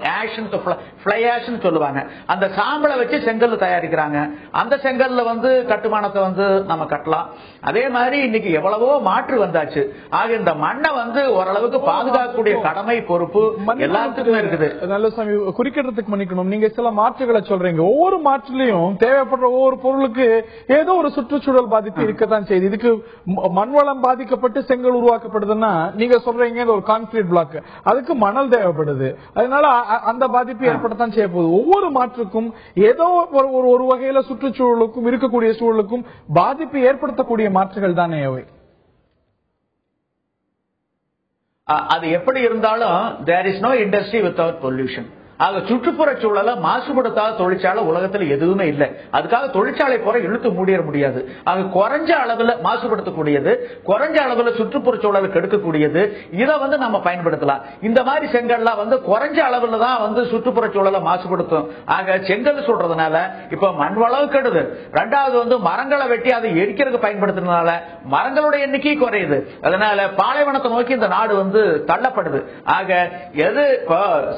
ஃப்ளை ஆஷ்னு சொல்லுவாங்க. அந்த சாம்பலை வச்சு செங்கல் தயாரிக்கிறாங்க. அந்த செங்கல்ல கட்டுமானத்தை நம்ம கட்டலாம். அதே மாதிரி இன்னைக்கு எவ்வளவோ மாற்று வந்தாச்சு. ஆக இந்த மண்ணை ஓரளவுக்கு பாதுகாக்கக்கூடிய கடமை, பொறுப்பு எல்லாத்துக்குமே இருக்குது. நல்லசாமி, குறிக்கிறதுக்கு மன்னிக்கணும், நீங்க சில மாற்றுகளை சொல்றீங்க. ஒவ்வொரு மாற்றிலையும் தேவைப்படுற ஒவ்வொரு பொருளுக்கு ஏதோ ஒரு சுற்றுச்சூழல் பாதிப்பு இருக்கத்தான் செய்யுது. இதுக்கு மண்வளம் பாதிக்கப்பட்டு செங்கல் உருவாக்கப்படுதுன்னா நீங்க சொல்றீங்க ஒரு கான்கிரீட் பிளாக், அதுக்கு மணல் தேவைப்படுது. அதனால அந்த பாதிப்பு ஏற்படத்தான் செய்ய போகுது. ஒவ்வொரு மாற்றுக்கும் ஏதோ ஒரு வகையில சுற்றுச்சூழலுக்கும் இருக்கக்கூடிய சூழலுக்கும் பாதிப்பு ஏற்படுத்தக்கூடிய மாற்றுகள் தானே அவை. அது எப்படி இருந்தாலும் there is no industry without pollution. ஆக சுற்றுப்புற சூழலை மாசுபடுத்தாத தொழிற்சாலை உலகத்தில் எதுவுமே இல்லை. அதுக்காக தொழிற்சாலை போற இழுத்து மூடிட முடியாது. ஆக குறைஞ்ச அளவுல மாசுபடுத்தக்கூடியது, குறைஞ்ச அளவுல சுற்றுப்புற சூழலை கெடுக்கக்கூடியது, இதை நம்ம பயன்படுத்தலாம். இந்த மாதிரி செங்கல்லாம் குறைஞ்ச அளவுல தான் சுற்றுப்புற சூழலை மாசுபடுத்தும். ஆக செங்கல் சொல்றதுனால இப்ப மண் வளம் கெடுது. ரெண்டாவது மரங்களை வெட்டி அதை எரிக்கிறதுக்கு பயன்படுத்துறதுனால மரங்களுடைய எண்ணிக்கை குறையுது. அதனால பாலைவனத்தை நோக்கி இந்த நாடு தள்ளப்படுது. ஆக எது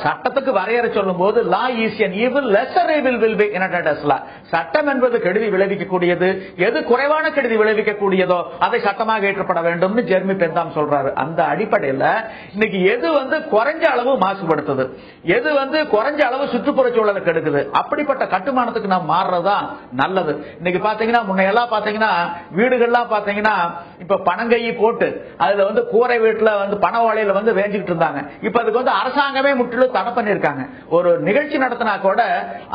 சட்டத்துக்கு வரையறை சொல்லும் போது லா is an evil, lesser evil will be enacted as law. சட்டம் என்பது கெடுதி விளைவிக்கக்கூடியது. எது குறைவான கெடுதி விளைவிக்கக்கூடியதோ அதை சட்டமாக ஏற்றப்பட வேண்டும் ஜெர்மி பெந்தாம் சொல்றாரு. அந்த அடிப்படையில் இன்னைக்கு எது குறைஞ்ச அளவு மாசுபடுத்துது, எது குறைஞ்ச அளவு சுற்றுப்புற சூழலை கெடுக்குது, அப்படிப்பட்ட கட்டுமானத்துக்கு நாம் மாறுறதுதான் நல்லது. இன்னைக்கு பாத்தீங்கன்னா முன்னையெல்லாம் பாத்தீங்கன்னா வீடுகள்லாம் பாத்தீங்கன்னா இப்ப பனங்கையை போட்டு அதுல கூரை வீட்டுல பனை ஓலையில வேஞ்சிக்கிட்டு இருந்தாங்க. இப்ப அதுக்கு அரசாங்கமே முற்றிலும் தடை பண்ணிருக்காங்க. ஒரு நிகழ்ச்சி நடத்தினா கூட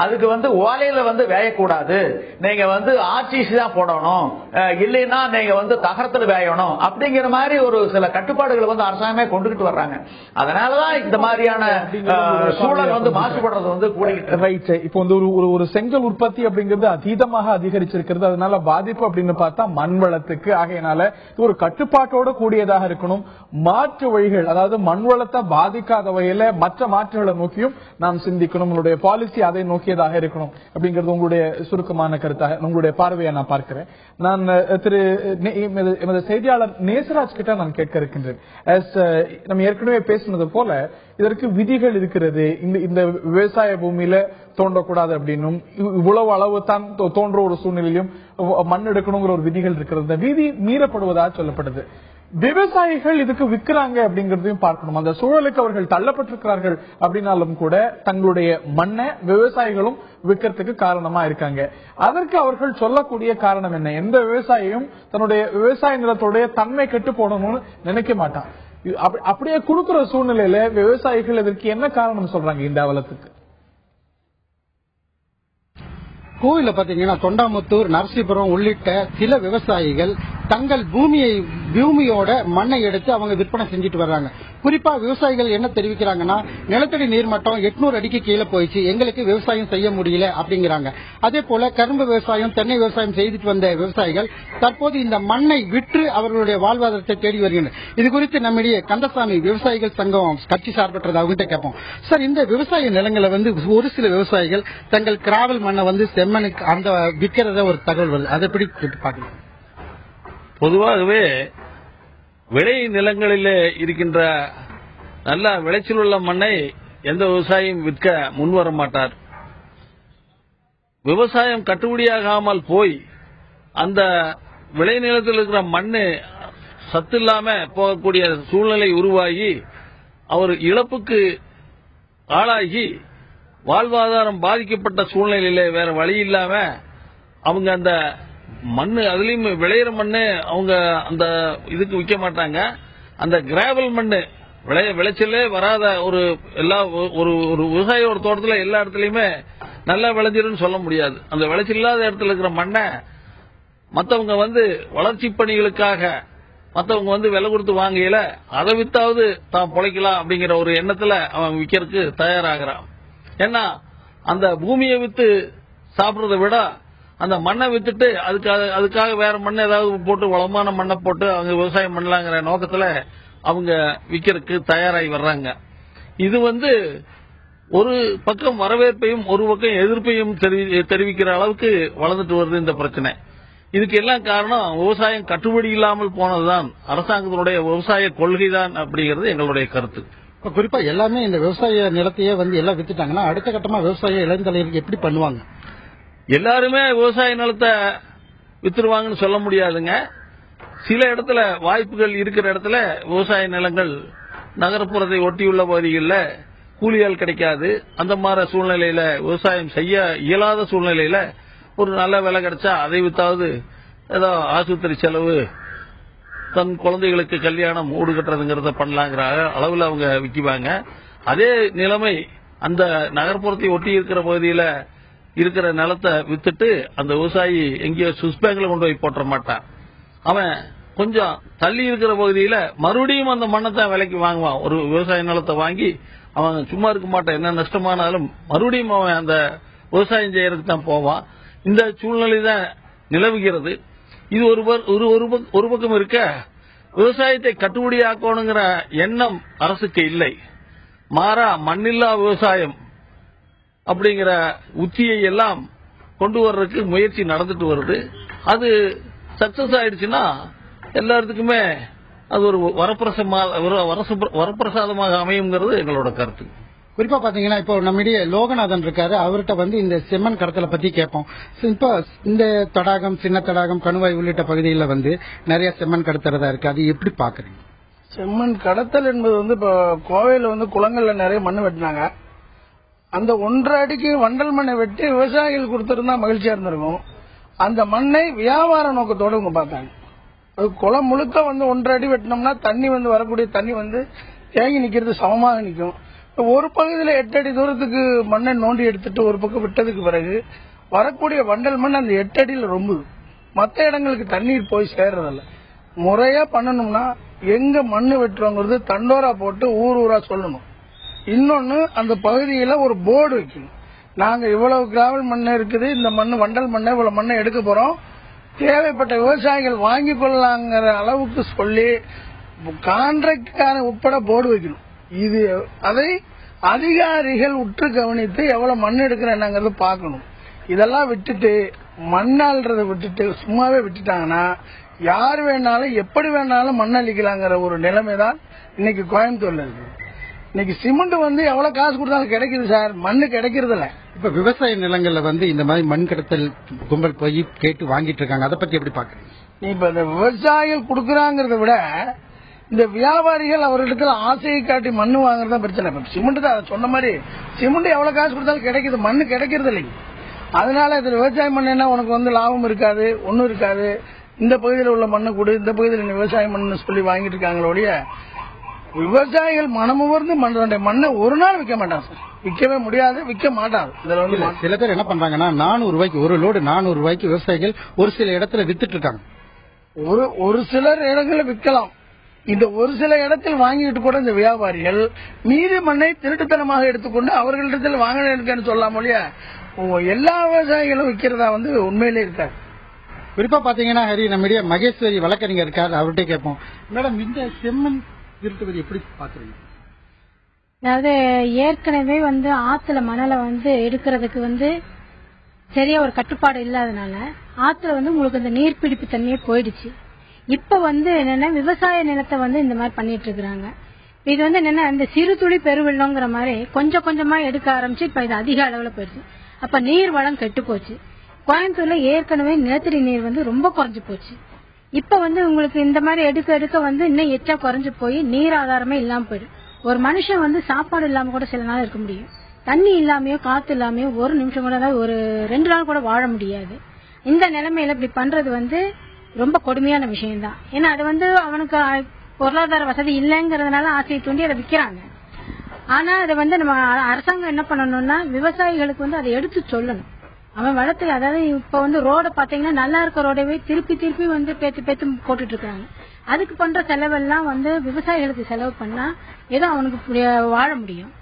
அதுக்கு ஓலையில வேயக்கூடாது, நீங்க ஆர்டிசி தான் போடணும், இல்லைன்னா நீங்க தகரத்துல வேயணும் அப்படிங்கிற மாதிரி ஒரு சில கட்டுப்பாடுகள் அரசாங்கமே கொண்டுகிட்டு வர்றாங்க. அதனாலதான் இந்த மாதிரியான சூழல் மாசுபடுறது கூடிக்கிட்டு. இப்போ ஒரு செங்கல் உற்பத்தி அப்படிங்கிறது அதீதமாக அதிகரிச்சிருக்கிறது. அதனால பாதிப்பு அப்படின்னு பார்த்தா மண் வளத்துக்கு. ஆகையினால ஒரு கட்டுப்பாட்டோடு கூடியதாக இருக்கணும். மாற்று வழிகள், அதாவது மண் வளத்தை பாதிக்காத வகையில மற்ற மாற்றுகளை நோக்கியும் நாம் சிந்திக்கணும். உங்களுடைய பாலிசி அதை நோக்கியதாக இருக்கணும் அப்படிங்கிறது உங்களுடைய சுருக்கமான கருத்தாக, உங்களுடைய பார்வையை நான் பார்க்கிறேன். நான் திரு எமது செய்தியாளர் நேசராஜ் கிட்ட நான் கேட்க இருக்கின்றேன். நம்ம ஏற்கனவே பேசினது போல இதற்கு விதிகள் இருக்கிறது. இந்த விவசாய பூமியில தோண்டக்கூடாது அப்படின்னும், இவ்வளவு அளவு தான் தோன்ற ஒரு சூழ்நிலையிலும் மண் எடுக்கணுங்கிற ஒரு விதிகள் இருக்கிறது. இந்த விதி மீறப்படுவதாக சொல்லப்படுது. விவசாயிகள் இதுக்கு விற்கிறாங்க அப்படிங்கறதையும் பார்க்கணும். அந்த சூழலுக்கு அவர்கள் தள்ளப்பட்டிருக்கிறார்கள் அப்படின்னாலும் கூட தங்களுடைய மண்ணை விவசாயிகளும் விற்கிறதுக்கு காரணமா இருக்காங்க. அதற்கு அவர்கள் சொல்லக்கூடிய காரணம் என்ன? எந்த விவசாயியும் தன்னுடைய விவசாய நிலத்துடைய தன்மை கெட்டு போடணும்னு நினைக்க மாட்டான். அப்படியே கொடுக்கிற சூழ்நிலையில விவசாயிகள் இதற்கு என்ன காரணம் சொல்றாங்க இந்த அவலத்துக்கு? கோவில பாத்தீங்கன்னா தொண்டாமுத்தூர், நரசிபுரம் உள்ளிட்ட சில விவசாயிகள் தங்கள் பூமியோட மண்ணை எடுத்து அவங்க விற்பனை செஞ்சுட்டு வர்றாங்க. குறிப்பா விவசாயிகள் என்ன தெரிவிக்கிறாங்கன்னா, நிலத்தடி நீர்மட்டம் 800 அடிக்கு கீழே போயிடுச்சு, எங்களுக்கு விவசாயம் செய்ய முடியல அப்படிங்கிறாங்க. அதே போல கரும்பு விவசாயம், தென்னை விவசாயம் செய்துட்டு வந்த விவசாயிகள் தற்போது இந்த மண்ணை விற்று அவர்களுடைய வாழ்வாதாரத்தை தேடி வருகின்றனர். இது குறித்து நம்முடைய கந்தசாமி விவசாயிகள் சங்கம் கட்சி சார்பற்றது அவங்ககிட்ட கேட்போம். சார், இந்த விவசாய நிலங்களை ஒரு சில விவசாயிகள் தங்கள் கிராவல் மண்ணை செம்மனுக்கு அந்த விற்கிறத ஒரு தகவல் வருது, அதை எப்படி பாக்கலாம்? பொதுவாகவே விளை நிலங்களிலே இருக்கின்ற நல்ல விளைச்சல் உள்ள மண்ணை எந்த விவசாயியும் விற்க முன்வர மாட்டார். விவசாயம் கட்டுப்படியாகாமல் போய் அந்த விளைநிலத்தில் இருக்கிற மண்ணு சத்து இல்லாம போகக்கூடிய சூழ்நிலை உருவாகி அவர் இழப்புக்கு ஆளாகி வாழ்வாதாரம் பாதிக்கப்பட்ட சூழ்நிலையில வேற வழி இல்லாம அவங்க அந்த மண்ணு, அதுலயும் விளையிற மண்ணு அவங்க அந்த இதுக்கு விற்க மாட்டாங்க. அந்த கிராவல் மண்ணு விளைச்சலே வராத ஒரு விவசாய ஒரு தோட்டத்துல எல்லா இடத்துலயுமே நல்லா விளைஞ்சிருன்னு சொல்ல முடியாது. அந்த விளைச்சல் இல்லாத இடத்துல இருக்கிற மண்ணை மத்தவங்க வளர்ச்சி பணிகளுக்காக மத்தவங்க விலை கொடுத்து வாங்கல, அதை வித்தாவது தான் பொழைக்கலாம் அப்படிங்கிற ஒரு எண்ணத்துல அவன் விற்கிறதுக்கு தயாராகிறான். ஏன்னா அந்த பூமியை வித்து சாப்பிடுறத விட அந்த மண்ணை வித்துட்டு அதுக்காக வேற மண்ணை ஏதாவது போட்டு வளமான மண்ணை போட்டு அவங்க விவசாயம் பண்ணலாங்கிற நோக்கத்துல அவங்க விற்கிறதுக்கு தயாராகி வர்றாங்க. இது ஒரு பக்கம் வரவேற்பையும் ஒரு பக்கம் எதிர்ப்பையும் தெரிவிக்கிற அளவுக்கு வளர்ந்துட்டு வருது இந்த பிரச்சனை. இதுக்கு எல்லாம் காரணம் விவசாயம் கட்டுப்படி இல்லாமல் போனதுதான், அரசாங்கத்தினுடைய விவசாய கொள்கைதான் அப்படிங்கிறது எங்களுடைய கருத்து. குறிப்பா எல்லாமே இந்த விவசாய நிலத்தையே எல்லாம் வித்துட்டாங்கன்னா அடுத்த கட்டமா விவசாய இளந்தலைவருக்கு எப்படி பண்ணுவாங்க? எல்லாருமே விவசாய நிலத்தை வித்துருவாங்கன்னு சொல்ல முடியாதுங்க. சில இடத்துல வாய்ப்புகள் இருக்கிற இடத்துல விவசாய நிலங்கள் நகர்ப்புறத்தை ஒட்டியுள்ள பகுதிகளில் கூலியால் கிடைக்காது. அந்த மாதிரி சூழ்நிலையில விவசாயம் செய்ய இயலாத சூழ்நிலையில ஒரு நல்ல விலை கிடைச்சா அதை வித்தாவது ஏதோ ஆஸ்பத்திரி செலவு, தன் குழந்தைகளுக்கு கல்யாணம் ஊடு கட்டுறதுங்கிறத பண்ணலாங்கிற அளவில் அவங்க விற்குவாங்க. அதே நிலைமை அந்த நகர்ப்புறத்தை ஒட்டி இருக்கிற பகுதியில இருக்கிற நிலத்தை வித்துட்டு அந்த விவசாயி எங்கேயோ சுவிஸ் பேங்க்ல கொண்டு போய் போட்ட மாட்டான். அவன் கொஞ்சம் தள்ளி இருக்கிற பகுதியில மறுபடியும் அந்த மண்ணத்தை விலைக்கு வாங்குவான். ஒரு விவசாய நிலத்தை வாங்கி அவன் சும்மா இருக்க மாட்டான். என்ன நஷ்டமானாலும் மறுபடியும் அவன் அந்த விவசாயம் செய்யறதுக்கு தான் போவான். இந்த சூழ்நிலை தான் நிலவுகிறது. இது ஒரு பக்கம் இருக்க, விவசாயத்தை கட்டுப்படியாக்கணுங்கிற எண்ணம் அரசுக்கு இல்லை. மாறா மண்ணில்லா விவசாயம் அப்படிங்கிற உத்தியை எல்லாம் கொண்டு வர்றதுக்கு முயற்சி நடந்துட்டு வருது. அது சக்சஸ் ஆயிடுச்சுன்னா எல்லாத்துக்குமே அது ஒரு வரப்பிரசாதமாக அமையுங்கிறது எங்களோட கருத்து. குறிப்பா பாத்தீங்கன்னா இப்போ நம்மிடையே லோகநாதன் இருக்காரு, அவர்கிட்ட இந்த செம்மண் கடத்தலை பத்தி கேட்போம். இப்போ இந்த தடாகம், சின்ன தடாகம், கணுவாய் உள்ளிட்ட பகுதிகளில் நிறைய செம்மண் கடத்துறதா இருக்கு, அது எப்படி பாக்குறீங்க? செம்மண் கடத்தல் என்பது இப்போ கோவையில குளங்கள்ல நிறைய மண்ணு வெட்டினாங்க. அந்த 1.5 அடிக்கு வண்டல் மண்ணை வெட்டி விவசாயிகள் கொடுத்திருந்தா மகிழ்ச்சியா இருந்திருக்கும். அந்த மண்ணை வியாபார நோக்கத்தோடு இவங்க பார்த்தாங்க. அது குளம் முழுக்க 1.5 அடி வெட்டினோம்னா தண்ணி வரக்கூடிய தண்ணி தேங்கி நிக்கிறது சமமாக நிற்கும். ஒரு பகுதியில 8 அடி தூரத்துக்கு மண்ணை நோண்டி எடுத்துட்டு ஒரு பக்கம் விட்டதுக்கு பிறகு வரக்கூடிய வண்டல் மண் அந்த 8 அடியில ரொம்புது. மற்ற இடங்களுக்கு தண்ணீர் போய் சேர்றதில்ல. முறையா பண்ணணும்னா எங்க மண்ணு வெட்டுறோங்கிறது தண்டோரா போட்டு ஊரா சொல்லணும். இன்னொன்னு அந்த பகுதியில ஒரு போர்டு வைக்கணும். நாங்க இவ்வளவு கிராவல் மண்ணு இருக்குது, இந்த மண்ணு வண்டல் மண்ணை இவ்வளவு மண்ணை எடுக்க போறோம், தேவைப்பட்ட விவசாயிகள் வாங்கி கொள்ளலாங்கிற அளவுக்கு சொல்லி கான்ட்ராக்டுக்கான உட்பட போர்டு வைக்கணும். இது அதை அதிகாரிகள் உற்று கவனித்து எவ்வளவு மண் எடுக்கிறேன்னாங்கிறத பார்க்கணும். இதெல்லாம் விட்டுட்டு மண்ணாள்றதை விட்டுட்டு சும்மாவே விட்டுட்டாங்கன்னா யார் வேணாலும் எப்படி வேணாலும் மண் அளிக்கலாங்கிற ஒரு நிலைமை தான் இன்னைக்கு கோயம்புத்தூர்ல இருக்கு. இன்னைக்கு சிமெண்ட் எவ்வளவு காசு கொடுத்தாலும் கிடைக்குது சார், மண்ணு கிடைக்கிறது இல்ல. இப்ப விவசாய நிலங்கள்ல இந்த மாதிரி மண் கடத்தல் கும்பல் போய் கேட்டு வாங்கிட்டு இருக்காங்க, அதை பத்தி எப்படி பாக்குறீங்க? இப்ப இந்த விவசாயிகள் கொடுக்கறாங்கிறத விட இந்த வியாபாரிகள் அவர்களிடத்துல ஆசையை காட்டி மண்ணு வாங்குறதா பிரச்சனை. இப்ப சிமெண்ட் தான் சொன்ன மாதிரி சிமெண்ட் எவ்வளவு காசு கொடுத்தாலும் கிடைக்குது, மண்ணு கிடைக்கிறது இல்லைங்க. அதனால இதுல விவசாயம் பண்ணா உனக்கு லாபம் இருக்காது, ஒன்னும் இருக்காது. இந்த பகுதியில் உள்ள மண்ணை கொடு, இந்த பகுதியில் விவசாயம் பண்ணு சொல்லி வாங்கிட்டு இருக்காங்களோடைய விவசாயிகள் மனமுவர்ந்து மண்ணை ஒரு நாள் விற்க மாட்டாங்க சார், விற்கவே முடியாது, விற்க மாட்டாங்க. இதுல சில பேர் என்ன பண்றாங்கன்னா 400 ரூபாய்க்கு ஒரு லோடு 400 ரூபாய்க்கு விவசாயிகள் ஒரு சில இடத்துல வித்துட்டு இருக்காங்க. ஒரு சிலர் இடங்களை விற்கலாம். இந்த ஒரு சில இடத்தில் வாங்கிட்டு கூட இந்த வியாபாரிகள் மீதி மண்ணை திருட்டுத்தனமாக எடுத்துக்கொண்டு அவர்களிடத்தில் வாங்கினு சொல்லலாம் இல்லையா. எல்லா விவசாயிகளும் விற்கிறதா உண்மையிலே இருக்காது. குறிப்பா பாத்தீங்கன்னா ஹரி, நம்முடைய மகேஸ்வரி வழக்கறிஞர் இருக்காரு, அவர்கிட்ட கேட்போம். மேடம், இந்த செம்மண் திருட்டுவதை எப்படி பாக்குறீங்க? அதாவது ஏற்கனவே ஆத்துல மணலை எடுக்கிறதுக்கு சரியா ஒரு கட்டுப்பாடு இல்லாதனால ஆத்துல உங்களுக்கு இந்த நீர்பிடிப்பு தன்மையே போயிடுச்சு. இப்ப என்னன்னா விவசாய நிலத்தை இந்த மாதிரி பண்ணிட்டு இருக்கிறாங்க. இது என்னன்னா இந்த சிறு துளி பெருவெள்ளங்கிற மாதிரி கொஞ்சம் கொஞ்சமா எடுக்க ஆரம்பிச்சு இப்ப இது அதிக அளவுல போயிடுச்சு. அப்ப நீர் வளம் கெட்டு போச்சு. கோயம்புத்தூர்ல ஏற்கனவே நிலத்தடி நீர் ரொம்ப குறைஞ்சு போச்சு. இப்ப உங்களுக்கு இந்த மாதிரி எடுக்க எடுக்க இன்னும் எச்சா குறைஞ்சு போய் நீர் ஆதாரமே இல்லாம போயிடும். ஒரு மனுஷன் சாப்பாடு இல்லாம கூட சில நாள் இருக்க முடியும். தண்ணி இல்லாமையோ காத்து இல்லாமையோ ஒரு நிமிஷம் கூட, ஒரு 2 நாள் கூட வாழ முடியாது. இந்த நிலைமையில இப்படி பண்றது ரொம்ப கொடுமையான விஷயம்தான். ஏன்னா அது அவனுக்கு பொருளாதார வசதி இல்லைங்கிறதுனால ஆசையை தூண்டி அதை விற்கிறாங்க. ஆனா அதை நம்ம அரசாங்கம் என்ன பண்ணணும்னா விவசாயிகளுக்கு அதை எடுத்து சொல்லணும். அவன் வளத்துல, அதாவது இப்ப ரோட பாத்தீங்கன்னா நல்லா இருக்க ரோடவே திருப்பி திருப்பி பேத்து பேத்து போட்டுட்டு இருக்காங்க. அதுக்கு பண்ற செலவெல்லாம் விவசாயிகளுக்கு செலவு பண்ணா ஏதோ அவனுக்கு வாழ முடியும்.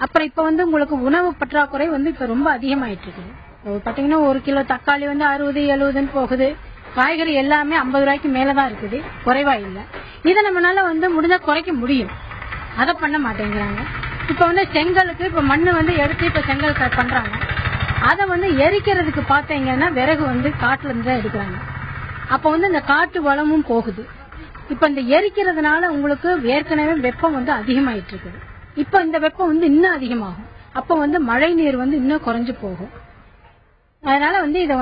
அப்புறம் இப்ப உங்களுக்கு உணவு பற்றாக்குறை இப்ப ரொம்ப அதிகமாயிட்டு இருக்குது. பாத்தீங்கன்னா 1 கிலோ தக்காளி 60-70 போகுது. காய்கறி எல்லாமே 50 ரூபாய்க்கு மேலதான் இருக்குது, குறைவா இல்ல. இதை நம்மளால முடிஞ்சா குறைக்க முடியும், அதை பண்ண மாட்டேங்கிறாங்க. இப்ப செங்கலுக்கு இப்ப மண்ணு எடுத்து இப்ப செங்கல் பண்றாங்க. அதை எரிக்கிறதுக்கு பாத்தீங்கன்னா விறகு காட்டுல இருந்து தான் எடுக்கிறாங்க. அப்ப இந்த காட்டு வளமும் போகுது. இப்ப இந்த எரிக்கிறதுனால உங்களுக்கு ஏற்கனவே வெப்பம் அதிகமாயிட்டு இருக்குது. இப்ப இந்த வெப்பம் இன்னும் அதிகமாகும். அப்ப மழை நீர் இன்னும் குறைஞ்சு போகும். அதனால இதை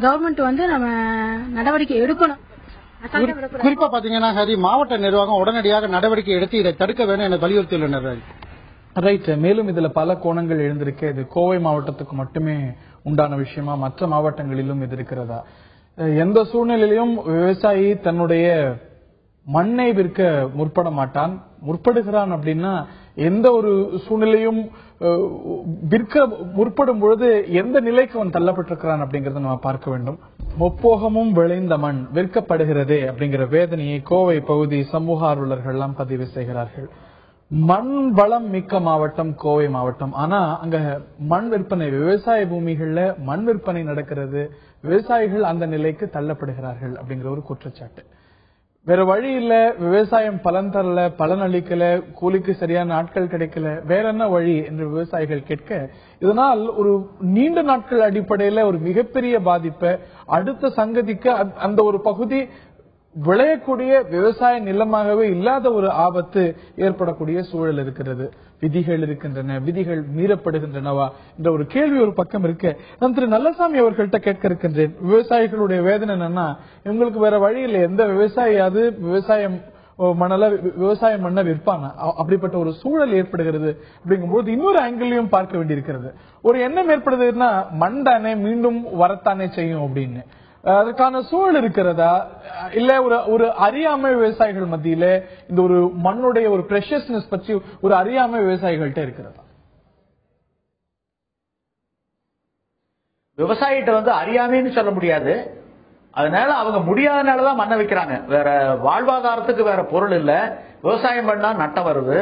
கவர்மெண்ட் நம்ம நடவடிக்கை எடுக்கணும். குறிப்பா பாத்தீங்கன்னா ஹரி, மாவட்ட நிர்வாகம் உடனடியாக நடவடிக்கை எடுத்து இதை தடுக்க வேண்டும் என வலியுறுத்தியுள்ளனர். ரைட். மேலும் இதுல பல கோணங்கள் எழுந்திருக்கு. இது கோவை மாவட்டத்துக்கு மட்டுமே உண்டான விஷயமா, மற்ற மாவட்டங்களிலும் இது இருக்கிறதா? எந்த சூழ்நிலையிலும் விவசாயி தன்னுடைய மண்ணை விற்க முற்பட மாட்டான். முற்படுகிறான் அப்படின்னா எந்த ஒரு சூழ்நிலையும் விற்க முற்படும் பொழுது எந்த நிலைக்கு அவன் தள்ளப்பட்டிருக்கிறான் அப்படிங்கறத நம்ம பார்க்க வேண்டும். முப்போகமும் விளைந்த மண் விற்கப்படுகிறதே அப்படிங்கிற வேதனையை கோவை பகுதி சமூக ஆர்வலர்கள் எல்லாம் பதிவு செய்கிறார்கள். மண் வளம் மிக்க மாவட்டம் கோவை மாவட்டம். ஆனா அங்க மண் விற்பனை, விவசாய பூமிகள்ல மண் விற்பனை நடக்கிறது. விவசாயிகள் அந்த நிலைக்கு தள்ளப்படுகிறார்கள் அப்படிங்கிற ஒரு குற்றச்சாட்டு. வேற வழி இல்ல, விவசாயம் பலன் தரல, பலன் அளிக்கல, கூலிக்கு சரியான ஆட்கள் கிடைக்கல, வேற என்ன வழி என்று விவசாயிகள் கேட்க, இதனால் ஒரு நீண்ட நாட்கள் அடிப்படையில ஒரு மிகப்பெரிய பாதிப்பை அடுத்த சங்கதிக்கு அந்த ஒரு பகுதி விளையக்கூடிய விவசாய நிலமாகவே இல்லாத ஒரு ஆபத்து ஏற்படக்கூடிய சூழல் இருக்கிறது. விதிகள் இருக்கின்றன, விதிகள் மீறப்படுகின்றனவா என்ற ஒரு கேள்வி ஒரு பக்கம் இருக்கு. நான் திரு நல்லசாமி அவர்கள்ட்ட கேட்க இருக்கின்றேன். விவசாயிகளுடைய வேதனை என்னன்னா, இவங்களுக்கு வேற வழி இல்லை, எந்த விவசாயியாவது விவசாய மண்ணை விற்பாங்க. அப்படிப்பட்ட ஒரு சூழல் ஏற்படுகிறது. அப்படிங்கும்போது இன்னொரு ஆங்கிளையும் பார்க்க வேண்டியிருக்கிறது. ஒரு எண்ணம் ஏற்படுதுன்னா மண் தானே மீண்டும் வரத்தானே செய்யும் அப்படின்னு. அதற்கான சூழல் இருக்கிறதா, இல்ல ஒரு அறியாமை விவசாயிகள் மத்தியில இந்த ஒரு மண்ணுடைய ஒரு பிரஷஸ்னஸ் பற்றி ஒரு அறியாமை விவசாயிகள்கிட்ட இருக்கிறதா? விவசாயிகிட்ட அறியாமைன்னு சொல்ல முடியாது. அதனால அவங்க முடியாதனாலதான் மண்ணை வைக்கிறாங்க. வேற வாழ்வாதாரத்துக்கு வேற பொருள் இல்ல. விவசாயம் பண்ணா நட்டம் வருது.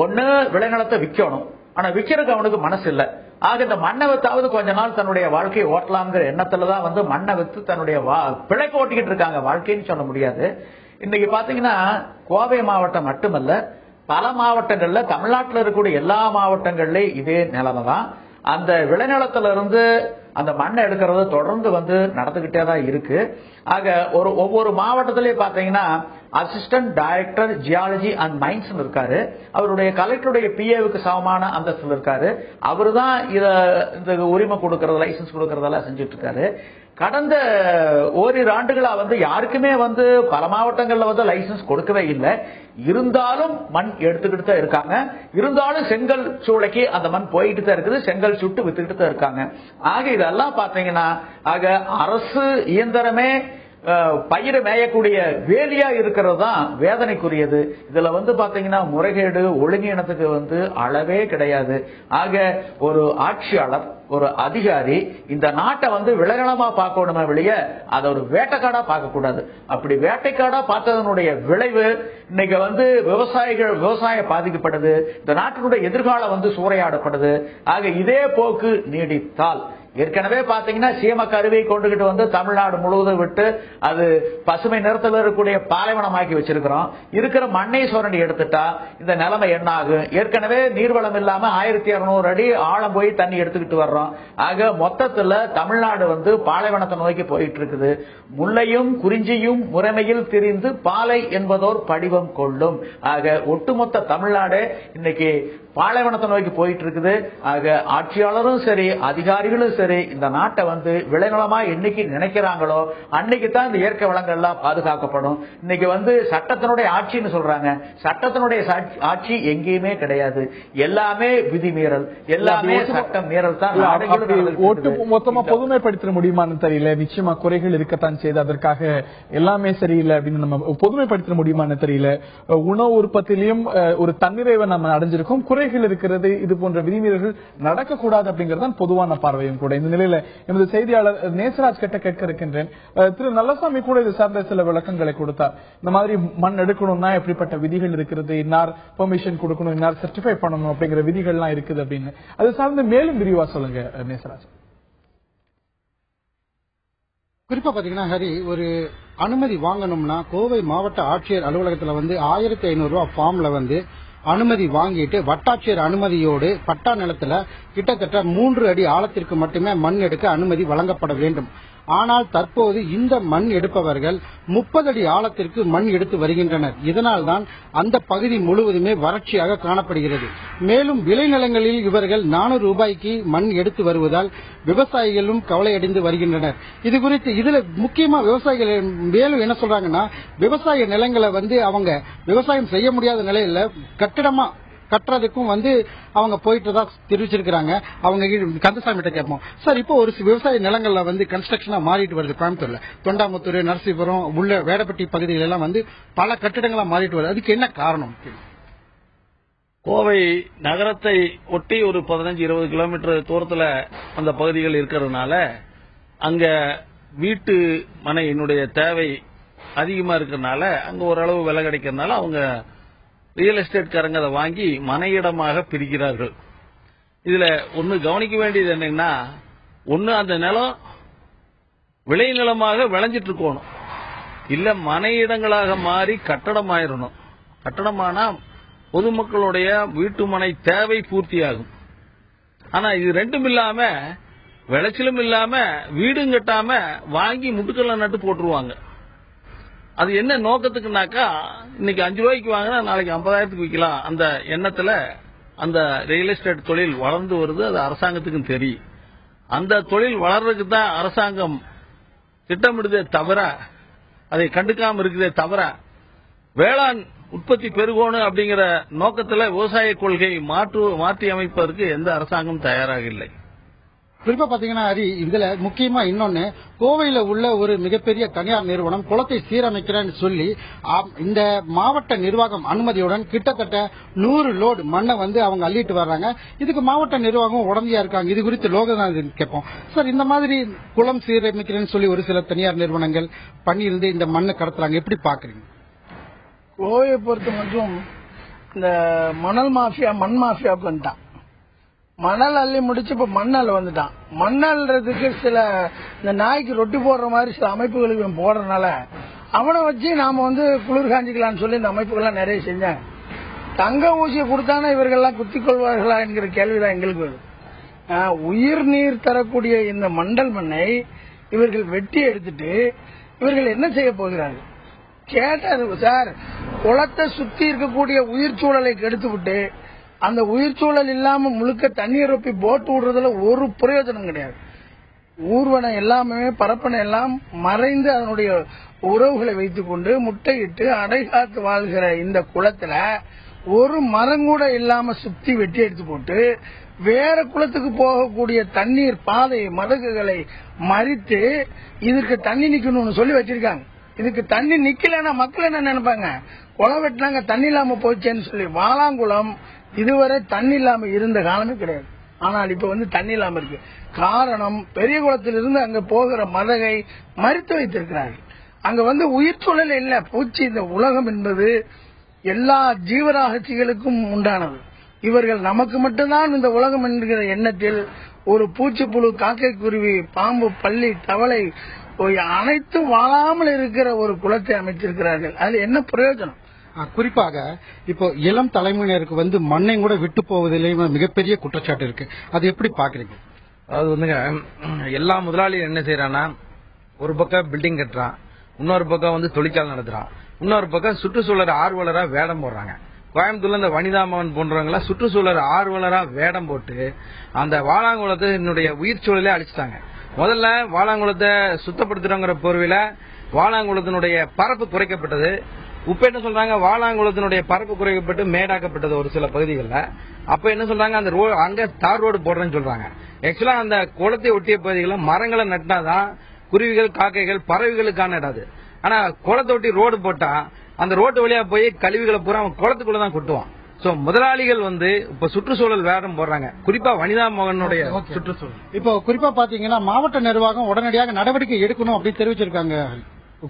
ஒண்ணு விளைநிலத்தை விற்கணும், ஆனா விற்கிறதுக்கு அவனுக்கு மனசு இல்ல. ஆக இந்த மண்ணை வித்தாவது கொஞ்ச நாள் தன்னுடைய வாழ்க்கையை ஓட்டலாம்ங்கிற எண்ணத்துலதான் மண்ணை வித்து தன்னுடைய பிழைப்பு ஓட்டிக்கிட்டு இருக்காங்க. வாழ்க்கைன்னு சொல்ல முடியாது. இன்னைக்கு பாத்தீங்கன்னா கோவை மாவட்டம் மட்டுமல்ல, பல மாவட்டங்கள்ல, தமிழ்நாட்டில் இருக்கக்கூடிய எல்லா மாவட்டங்கள்லயும் இதே நிலைமை தான். அந்த விளைநிலத்துல இருந்து அந்த மண்ணை எடுக்கிறது தொடர்ந்து நடந்துகிட்டே தான் இருக்கு. ஆக ஒவ்வொரு மாவட்டத்திலேயே பாத்தீங்கன்னா assistant director geology and mines இருக்காரு. அவருடைய கலெக்டருடைய பிஏவுக்கு சமமான அந்தஸ்தில் இருக்காரு. அவரு தான் இந்த உரிமை கொடுக்கறது, லைசன்ஸ் கொடுக்கறதெல்லாம் செஞ்சுட்டு இருக்காரு. கடந்த ஓரிரு ஆண்டுகளா யாருக்குமே பல மாவட்டங்கள்ல லைசன்ஸ் கொடுக்கவே இல்லை. இருந்தாலும் மண் எடுத்துக்கிட்டு தான் இருக்காங்க. இருந்தாலும் செங்கல் சூளைக்கு அந்த மண் போயிட்டு தான் இருக்குது. செங்கல் சுட்டு வித்துக்கிட்டு தான் இருக்காங்க. ஆக இதெல்லாம் பாத்தீங்கன்னா அரசு இயந்திரமே பயிரை மேயக்கூடிய வேலியா இருக்கிறது தான் வேதனைக்குரியது. இதுல பாத்தீங்கன்னா முறைகேடு, ஒழுங்கீனத்துக்கு அளவே கிடையாது. ஆக ஒரு ஆட்சியாளர், ஒரு அதிகாரி இந்த நாட்டை விளைநிலமா பார்க்கணுமே வெளிய அதை ஒரு வேட்டைக்காடா பார்க்க கூடாது. அப்படி வேட்டைக்காடா பார்த்ததனுடைய விளைவு இன்னைக்கு விவசாயம் பாதிக்கப்படுது. இந்த நாட்டினுடைய எதிர்காலம் சூறையாடப்படுது. ஆக இதே போக்கு நீடித்தால் ஏற்கனவே பாத்தீங்கன்னா சீம கருவியை கொண்டுகிட்டு தமிழ்நாடு முழுவதும் விட்டு அது பசுமை நிறத்தில் இருக்கக்கூடிய பாலைவனமாக்கி வச்சிருக்கிறோம். இருக்கிற மண்ணை சுரண்டி எடுத்துட்டா இந்த நிலைமை என்ன ஆகும்? ஏற்கனவே நீர்வளம் இல்லாம 1200 அடி ஆழம் போய் தண்ணி எடுத்துக்கிட்டு வர்றோம். ஆக மொத்தத்துல தமிழ்நாடு பாலைவனத்தை நோக்கி போயிட்டு இருக்குது. முல்லையும் குறிஞ்சியும் முறைமையில் திரிந்து பாலை என்பதோர் படிவம் கொள்ளும். ஆக ஒட்டுமொத்த தமிழ்நாடு இன்னைக்கு பாலைவனத்தை நோக்கி போயிட்டு இருக்குது. ஆக ஆட்சியாளரும் சரி, அதிகாரிகளும் சரி, இந்த நாட்டை விளைநிலமா என்னைக்கு நினைக்கிறாங்களோ அன்னைக்கு தான் இந்த இயற்கை வளங்கள் எல்லாம் பாதுகாக்கப்படும். இன்னைக்கு சட்டத்தினுடைய ஆட்சின்னு சொல்றாங்க. சட்டத்தினுடைய ஆட்சி எங்கேயுமே கிடையாது. எல்லாமே விதிமீறல், எல்லாமே சட்டம் மீறல் தான். மொத்தமா பொதுமைப்படுத்த முடியுமான்னு தெரியல. நிச்சயமா குறைகள் இருக்கத்தான் செய்து, அதற்காக எல்லாமே சரியில்லை அப்படின்னு நம்ம பொதுமைப்படுத்த முடியுமான்னு தெரியல. உணவு உற்பத்தியிலும் ஒரு தன்னிறைவை நம்ம அடைஞ்சிருக்கோம். குறைகள் இருக்கிறது, இது போன்ற விதிமீறல்கள் நடக்கக்கூடாது அப்படிங்கிறது தான் பொதுவான பார்வையும் கூட. இந்த நிலையில எமது செய்தியாளர் நேசராஜ் கிட்ட கேட்க இருக்கின்றேன். திரு நல்லசாமி கூட இது சார்ந்த சில விளக்கங்களை கொடுத்தார். இந்த மாதிரி மண் எடுக்கணும்னா எப்படிப்பட்ட விதிகள் இருக்கிறது, இன்னார் பெர்மிஷன் கொடுக்கணும், இன்னார் சர்டிஃபை பண்ணணும் அப்படிங்கிற விதிகள்லாம் இருக்குது அப்படின்னு. அது சார்ந்து மேலும் விரிவா சொல்லுங்க நேசராஜ். குறிப்பா பாத்தீங்கன்னா ஹரி, ஒரு அனுமதி வாங்கணும்னா கோவை மாவட்ட ஆட்சியர் அலுவலகத்துல 1500 ரூபாய் ஃபார்ம்ல அனுமதி வாங்கிட்டு வட்டாட்சியர் அனுமதியோடு பட்டா நிலத்துல கிட்டத்தட்ட 3 அடி ஆழத்திற்கு மட்டுமே மண் எடுக்க அனுமதி வழங்கப்பட வேண்டும். ஆனால் தற்போது இந்த மண் எடுப்பவர்கள் 30 அடி ஆழத்திற்கு மண் எடுத்து வருகின்றனர். இதனால் தான் அந்த பகுதி முழுவதுமே வறட்சியாக காணப்படுகிறது. மேலும் விளைநிலங்களில் இவர்கள் 400 ரூபாய்க்கு மண் எடுத்து வருவதால் விவசாயிகளும் கவலையடைந்து வருகின்றனர். இது குறித்து இதுல முக்கியமா விவசாயிகள் மேலும் என்ன சொல்றாங்கன்னா, விவசாய நிலங்களை அவங்க விவசாயம் செய்ய முடியாத நிலையில கட்டிடமா கட்டுறதுக்கும் அவங்க போயிட்டு தான் தெரிவிச்சிருக்காங்க. அவங்க கந்தசாமி கிட்ட கேட்போம், சார் இப்போ ஒரு விவசாய நிலங்கள்ல கன்ஸ்ட்ரக்ஷனா மாறிட்டு வருது. கோயம்புத்தூர்ல தொண்டாமுத்தூர், நரசிபுரம் உள்ள வேடப்பட்டி பகுதிகள் எல்லாம் பல கட்டிடங்களா மாறிட்டு வருது. அதுக்கு என்ன காரணம்? கோவை நகரத்தை ஒட்டி ஒரு 15-20 கிலோமீட்டர் தூரத்துல அந்த பகுதிகள் இருக்கிறதுனால அங்க வீட்டு மனையினுடைய தேவை அதிகமா இருக்கிறதுனால அங்க ஓரளவு விலை கிடைக்கிறதுனால அவங்க ரியல் எஸ்டேட்காரங்க அதை வாங்கி மனையிடமாக பிரிக்கிறார்கள். இதுல ஒன்னு கவனிக்க வேண்டியது என்னன்னா, ஒன்னு அந்த நிலம் விளைநிலமாக விளைஞ்சிட்டு இருக்கணும், இல்ல மனையிடங்களாக மாறி கட்டடமாயிரணும். கட்டடமானா பொதுமக்களுடைய வீட்டு மனை தேவை பூர்த்தியாகும். ஆனா இது ரெண்டும் இல்லாம, விளைச்சலும் இல்லாம, வீடும் கட்டாம வாங்கி முட்டுக்கல்ல நட்டு போட்டுருவாங்க. அது என்ன நோக்கத்துக்குனாக்கா, இன்னைக்கு 5 ரூபாய்க்கு வாங்கினா நாளைக்கு 50,000க்கு விற்கலாம். அந்த எண்ணத்துல அந்த ரியல் எஸ்டேட் தொழில் வளர்ந்து வருது. அது அரசாங்கத்துக்கும் தெரியும். அந்த தொழில் வளர்றதுக்கு தான் அரசாங்கம் திட்டமிடுதே தவிர, அதை கண்டுக்காம இருக்குதே தவிர, வேளாண் உற்பத்தி பெருகணும் அப்படிங்கிற நோக்கத்துல விவசாய கொள்கை மாற்றி அமைப்பதற்கு எந்த அரசாங்கம் தயாராக இல்லை. குறிப்பா பாத்தீங்கன்னா ஹரி, இதுல முக்கியமா இன்னொன்னு, கோவையில உள்ள ஒரு மிகப்பெரிய தனியார் நிறுவனம் குளத்தை சீரமைக்கிறேன்னு சொல்லி இந்த மாவட்ட நிர்வாகம் அனுமதியுடன் கிட்டத்தட்ட 100 லோடு மண்ணை அவங்க அள்ளிட்டு வர்றாங்க. இதுக்கு மாவட்ட நிர்வாகம் உடந்தையா இருக்காங்க. இது குறித்து லோகநாதன் கேட்போம். சார், இந்த மாதிரி குளம் சீரமைக்கிறேன்னு சொல்லி ஒரு சில தனியார் நிறுவனங்கள் பண்ணியிருந்து இந்த மண்ணை கடத்துறாங்க, எப்படி பாக்குறீங்க? கோவையை பொறுத்த மட்டும் இந்த மணல் மாஃபியா மண் மாஃபியாவுக்கு வந்துட்டான். மணல் அள்ளி முடிச்சு இப்ப மண்ணல் வந்துட்டான். மண்ணல்றதுக்கு சில இந்த நாய்க்கு ரொட்டி போடுற மாதிரி சில அமைப்புகளுக்கு போடுறதுனால அவனை வச்சு நாம குளிர் காஞ்சிக்கலாம்னு சொல்லி இந்த அமைப்புகள்லாம் நிறைய செஞ்சாங்க. தங்க ஊசியை கொடுத்தானே இவர்கள்லாம் குத்திக் கொள்வார்களா என்கிற கேள்விதான் எங்களுக்கு வருது. உயிர் நீர் தரக்கூடிய இந்த மண்டல் மண்ணை இவர்கள் வெட்டி எடுத்துட்டு இவர்கள் என்ன செய்ய போகிறார்கள் கேட்டாரு. சார், குளத்தை சுத்தி இருக்கக்கூடிய உயிர் சூழலை கெடுத்து விட்டு அந்த உயிர் சூழல் இல்லாம முழுக்க தண்ணீர் ரொப்பி போட்டு விடுறதுல ஒரு பிரயோஜனம் கிடையாது. ஊர்வன எல்லாமே பரப்பனை எல்லாம் மறைந்து அதனுடைய உறவுகளை வைத்துக் கொண்டு முட்டையிட்டு அடை காத்து வாழ்கிற இந்த குளத்துல ஒரு மரம் கூட இல்லாம சுத்தி வெட்டி எடுத்து போட்டு வேற குளத்துக்கு போகக்கூடிய தண்ணீர் பாதை மதகுகளை மறித்து இதுக்கு தண்ணி நிக்கணும்னு சொல்லி வச்சிருக்காங்க. இதுக்கு தண்ணி நிக்கலன்னா மக்கள் என்ன நினைப்பாங்க, குளம் வெட்டினாங்க தண்ணி இல்லாம போச்சேன்னு சொல்லி. வாலாங்குளம் இதுவரை தண்ணி இல்லாம இருந்த காலமே கிடையாது. ஆனால் இப்ப தண்ணி இல்லாம இருக்கு. காரணம், பெரிய குளத்திலிருந்து அங்க போகிற மதகை மறித்து வைத்திருக்கிறார்கள். அங்க உயிர் சூழல் இல்ல. பூச்சி, இந்த உலகம் என்பது எல்லா ஜீவராசிகளுக்கும் உண்டானது. இவர்கள் நமக்கு மட்டும்தான் இந்த உலகம் என்கிற எண்ணத்தில் ஒரு பூச்சி, புழு, காக்கை, குருவி, பாம்பு, பள்ளி, தவளை அனைத்தும் வாழாமல் இருக்கிற ஒரு குளத்தை அமைத்திருக்கிறார்கள். அது என்ன பிரயோஜனம்? குறிப்பாக இப்போ இளம் தலைமுறையினருக்கு மண்ணை கூட விட்டு போவதிலேயே மிகப்பெரிய குற்றச்சாட்டு இருக்கு. அது எப்படி பாக்குறீங்க? அது எல்லா முதலாளியும் என்ன செய்யறான்னா, ஒரு பக்கம் பில்டிங் கட்டுறான், இன்னொரு பக்கம் தொழிற்சாலை நடத்துறான், இன்னொரு பக்கம் சுற்றுச்சூழல் ஆர்வலரா வேடம் போடுறாங்க. கோயம்புத்தூர்ல இந்த வனிதாமன் போன்றவங்க சுற்றுச்சூழல் ஆர்வலரா வேடம் போட்டு அந்த வாலாங்குளத்தினுடைய உயிர் சூழலே அழிச்சிட்டாங்க. முதல்ல வாலாங்குளத்தை சுத்தப்படுத்துறோங்கிற போர்வையில வாலாங்குளத்தினுடைய பரப்பு குறைக்கப்பட்டது. இப்ப என்ன சொல்றாங்க, வாலாங்குளத்தினுடைய பரப்பு குறைக்கப்பட்டு மேடாக்கப்பட்டது ஒரு சில பகுதிகளில். அப்ப என்ன சொல்றாங்க, அந்த அங்க தார் ரோடு போடுறேன்னு சொல்றாங்க. ஆக்சுவலா அந்த குளத்தை ஒட்டிய பகுதிகளில் மரங்களை நட்டினாதான் குருவிகள், காக்கைகள், பறவைகளுக்கான இடாது. ஆனா குளத்தை ஒட்டி ரோடு போட்டா அந்த ரோட்டு வழியா போய் கழிவுகளை பூரா அவன் குளத்துக்குள்ளதான் கொட்டுவான். சோ முதலாளிகள் இப்ப சுற்றுச்சூழல் வேடம் போடுறாங்க. குறிப்பா வனிதா மோகனுடைய சுற்றுச்சூழல் இப்போ குறிப்பா பாத்தீங்கன்னா மாவட்ட நிர்வாகம் உடனடியாக நடவடிக்கை எடுக்கணும் அப்படின்னு தெரிவிச்சிருக்காங்க.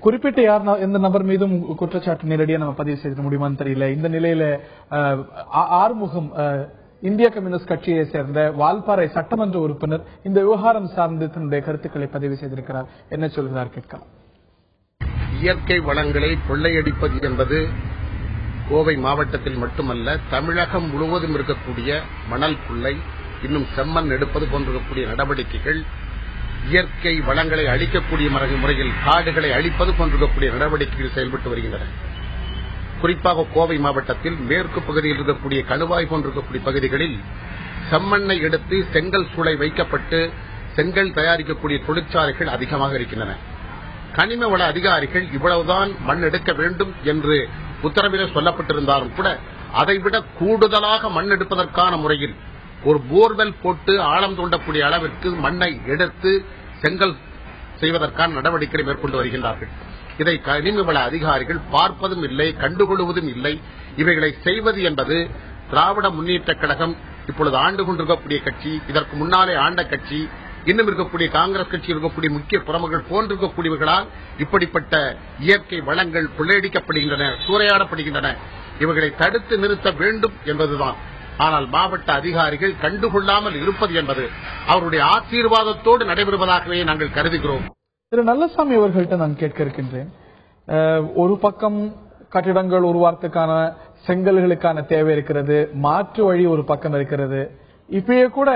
குறிப்பிட்ட யார் எந்த நபர் மீதும் குற்றச்சாட்டு நேரடியா நம்ம பதிவு செய்ய முடியுமான்னு தெரியல. இந்த நிலையில ஆறுமுகம் இந்திய கம்யூனிஸ்ட் கட்சியை சேர்ந்த வால்பாறை சட்டமன்ற உறுப்பினர் இந்த விவகாரம் சார்ந்து தன்னுடைய கருத்துக்களை பதிவு செய்திருக்கிறார். என்ன சொல்கிறார் கேட்கலாம். இயற்கை வளங்களை கொள்ளையடிப்பது என்பது கோவை மாவட்டத்தில் மட்டுமல்ல, தமிழகம் முழுவதும் இருக்கக்கூடிய மணல் கொள்ளை, இன்னும் செம்மண் எடுப்பது போன்றக்கூடிய நடவடிக்கைகள், இயற்கை வளங்களை அழிக்கக்கூடிய முறையில் காடுகளை அழிப்பது போன்றக்கூடிய நடவடிக்கைகள் செயல்பட்டு வருகின்றன. குறிப்பாக கோவை மாவட்டத்தில் மேற்கு பகுதியில் இருக்கக்கூடிய கணுவாய் போன்றிருக்கக்கூடிய பகுதிகளில் செம்மண்ணை எடுத்து செங்கல் சூளை வைக்கப்பட்டு செங்கல் தயாரிக்கக்கூடிய தொழிற்சாலைகள் அதிகமாக இருக்கின்றன. கனிம வள அதிகாரிகள் இவ்வளவுதான் மண் எடுக்க வேண்டும் என்று உத்தரவிலே சொல்லப்பட்டிருந்தாலும் கூட அதைவிட கூடுதலாக மண் எடுப்பதற்கான முறையில் ஒரு போர்வெல் போட்டு ஆழம் தோண்டக்கூடிய அளவிற்கு மண்ணை எடுத்து செங்கல் செய்வதற்கான நடவடிக்கைகளை மேற்கொண்டு வருகின்றார்கள். இதை கனிம வள அதிகாரிகள் பார்ப்பதும் இல்லை, கண்டுகொள்வதும் இல்லை. இவைகளை செய்வது என்பது திராவிட முன்னேற்ற கழகம் இப்பொழுது ஆண்டு கொண்டிருக்கக்கூடிய கட்சி, இதற்கு முன்னாலே ஆண்ட கட்சி, இன்னும் இருக்கக்கூடிய காங்கிரஸ் கட்சி இருக்கக்கூடிய முக்கிய பிரமுகர்கள் போன்றிருக்கக்கூடியவர்களால் இப்படிப்பட்ட இயற்கை வளங்கள் கொள்ளையடிக்கப்படுகின்றன, சூறையாடப்படுகின்றன. இவர்களை தடுத்து நிறுத்த வேண்டும் என்பதுதான். ஆனால் மாவட்ட அதிகாரிகள் கண்டுகொள்ளாமல் இருப்பது என்பது அவருடைய ஆசீர்வாதத்தோடு நடைபெறுவதாகவே நாங்கள் கருதுகிறோம். திரு நல்லசாமி அவர்கள்ட்ட நான் கேட்க இருக்கின்றேன். ஒரு பக்கம் கட்டிடங்கள் உருவாக்குறதுக்கான செங்கல்களுக்கான தேவை இருக்கிறது, மாற்று வழி ஒரு பக்கம் இருக்கிறது. இப்பயே கூட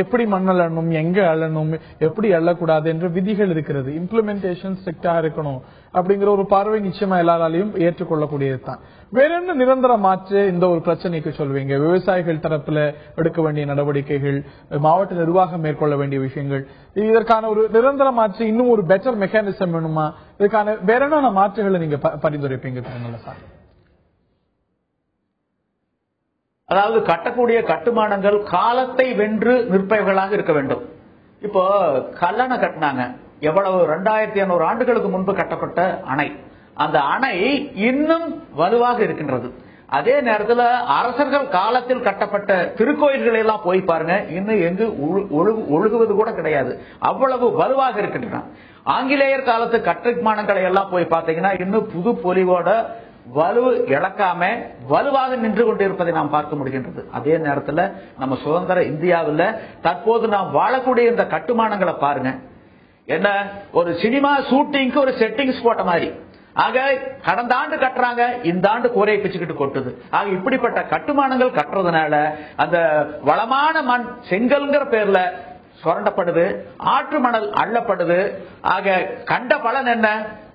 எப்படி மண் அள்ளணும், எங்க அள்ளணும், எப்படி அள்ளக்கூடாது என்ற விதிகள் இருக்கிறது. இம்ப்ளிமெண்டேஷன் ஸ்ட்ரிக்டா இருக்கணும் அப்படிங்கிற ஒரு பார்வை நிச்சயமா எல்லாராலையும் ஏற்றுக்கொள்ளக்கூடியதுதான். வேற என்ன நிரந்தர மாற்று இந்த ஒரு பிரச்சனைக்கு சொல்வீங்க? விவசாயிகள் தரப்புல எடுக்க வேண்டிய நடவடிக்கைகள், மாவட்ட நிர்வாகம் மேற்கொள்ள வேண்டிய விஷயங்கள், இதற்கான ஒரு நிரந்தர மாற்று, இன்னும் ஒரு பெட்டர் மெக்கானிசம் வேணுமா? இதுக்கான வேற என்ன மாற்றுகளை நீங்க பரிந்துரைப்பீங்க? சார், அதாவது கட்டக்கூடிய கட்டுமானங்கள் காலத்தை வென்று நிற்பவர்களாக இருக்க வேண்டும். இப்போ கல்லணை கட்டினாங்க. எவ்வளவு 2500 ஆண்டுகளுக்கு முன்பு கட்டப்பட்ட அணை. அந்த அணை இன்னும் வலுவாக இருக்கின்றது. அதே நேரத்தில் அரசர்கள் காலத்தில் கட்டப்பட்ட திருக்கோயில்களை எல்லாம் போய் பாருங்க, இன்னும் எங்கு ஒழுகுவது கூட கிடையாது, அவ்வளவு வலுவாக இருக்கின்றன. ஆங்கிலேயர் காலத்து கட்டுமானங்களை எல்லாம் போய் பார்த்தீங்கன்னா இன்னும் புது பொலிவோட வலு இழக்காம வலுவாக நின்று கொண்டிருப்பதை நாம் பார்க்க முடிகின்றது. அதே நேரத்தில் நம்ம சுதந்திர இந்தியாவில் தற்போது நாம் வாழக்கூடிய இந்த கட்டுமானங்களை பாருங்க, என்ன ஒரு சினிமா ஷூட்டிங்க்கு ஒரு செட்டிங்ஸ் போட்ட மாதிரி. ஆக கடந்த ஆண்டு கட்டுறாங்க, இந்த ஆண்டு கோரையை பிச்சுக்கிட்டு கொட்டுது. ஆக இப்படிப்பட்ட கட்டுமானங்கள் கட்டுறதுனால அந்த வளமான மண் செங்கல்ங்கிற பேர்ல சுரண்டப்படுது, ஆற்று மணல் அள்ளப்படுது. ஆக கண்ட பலன் என்ன?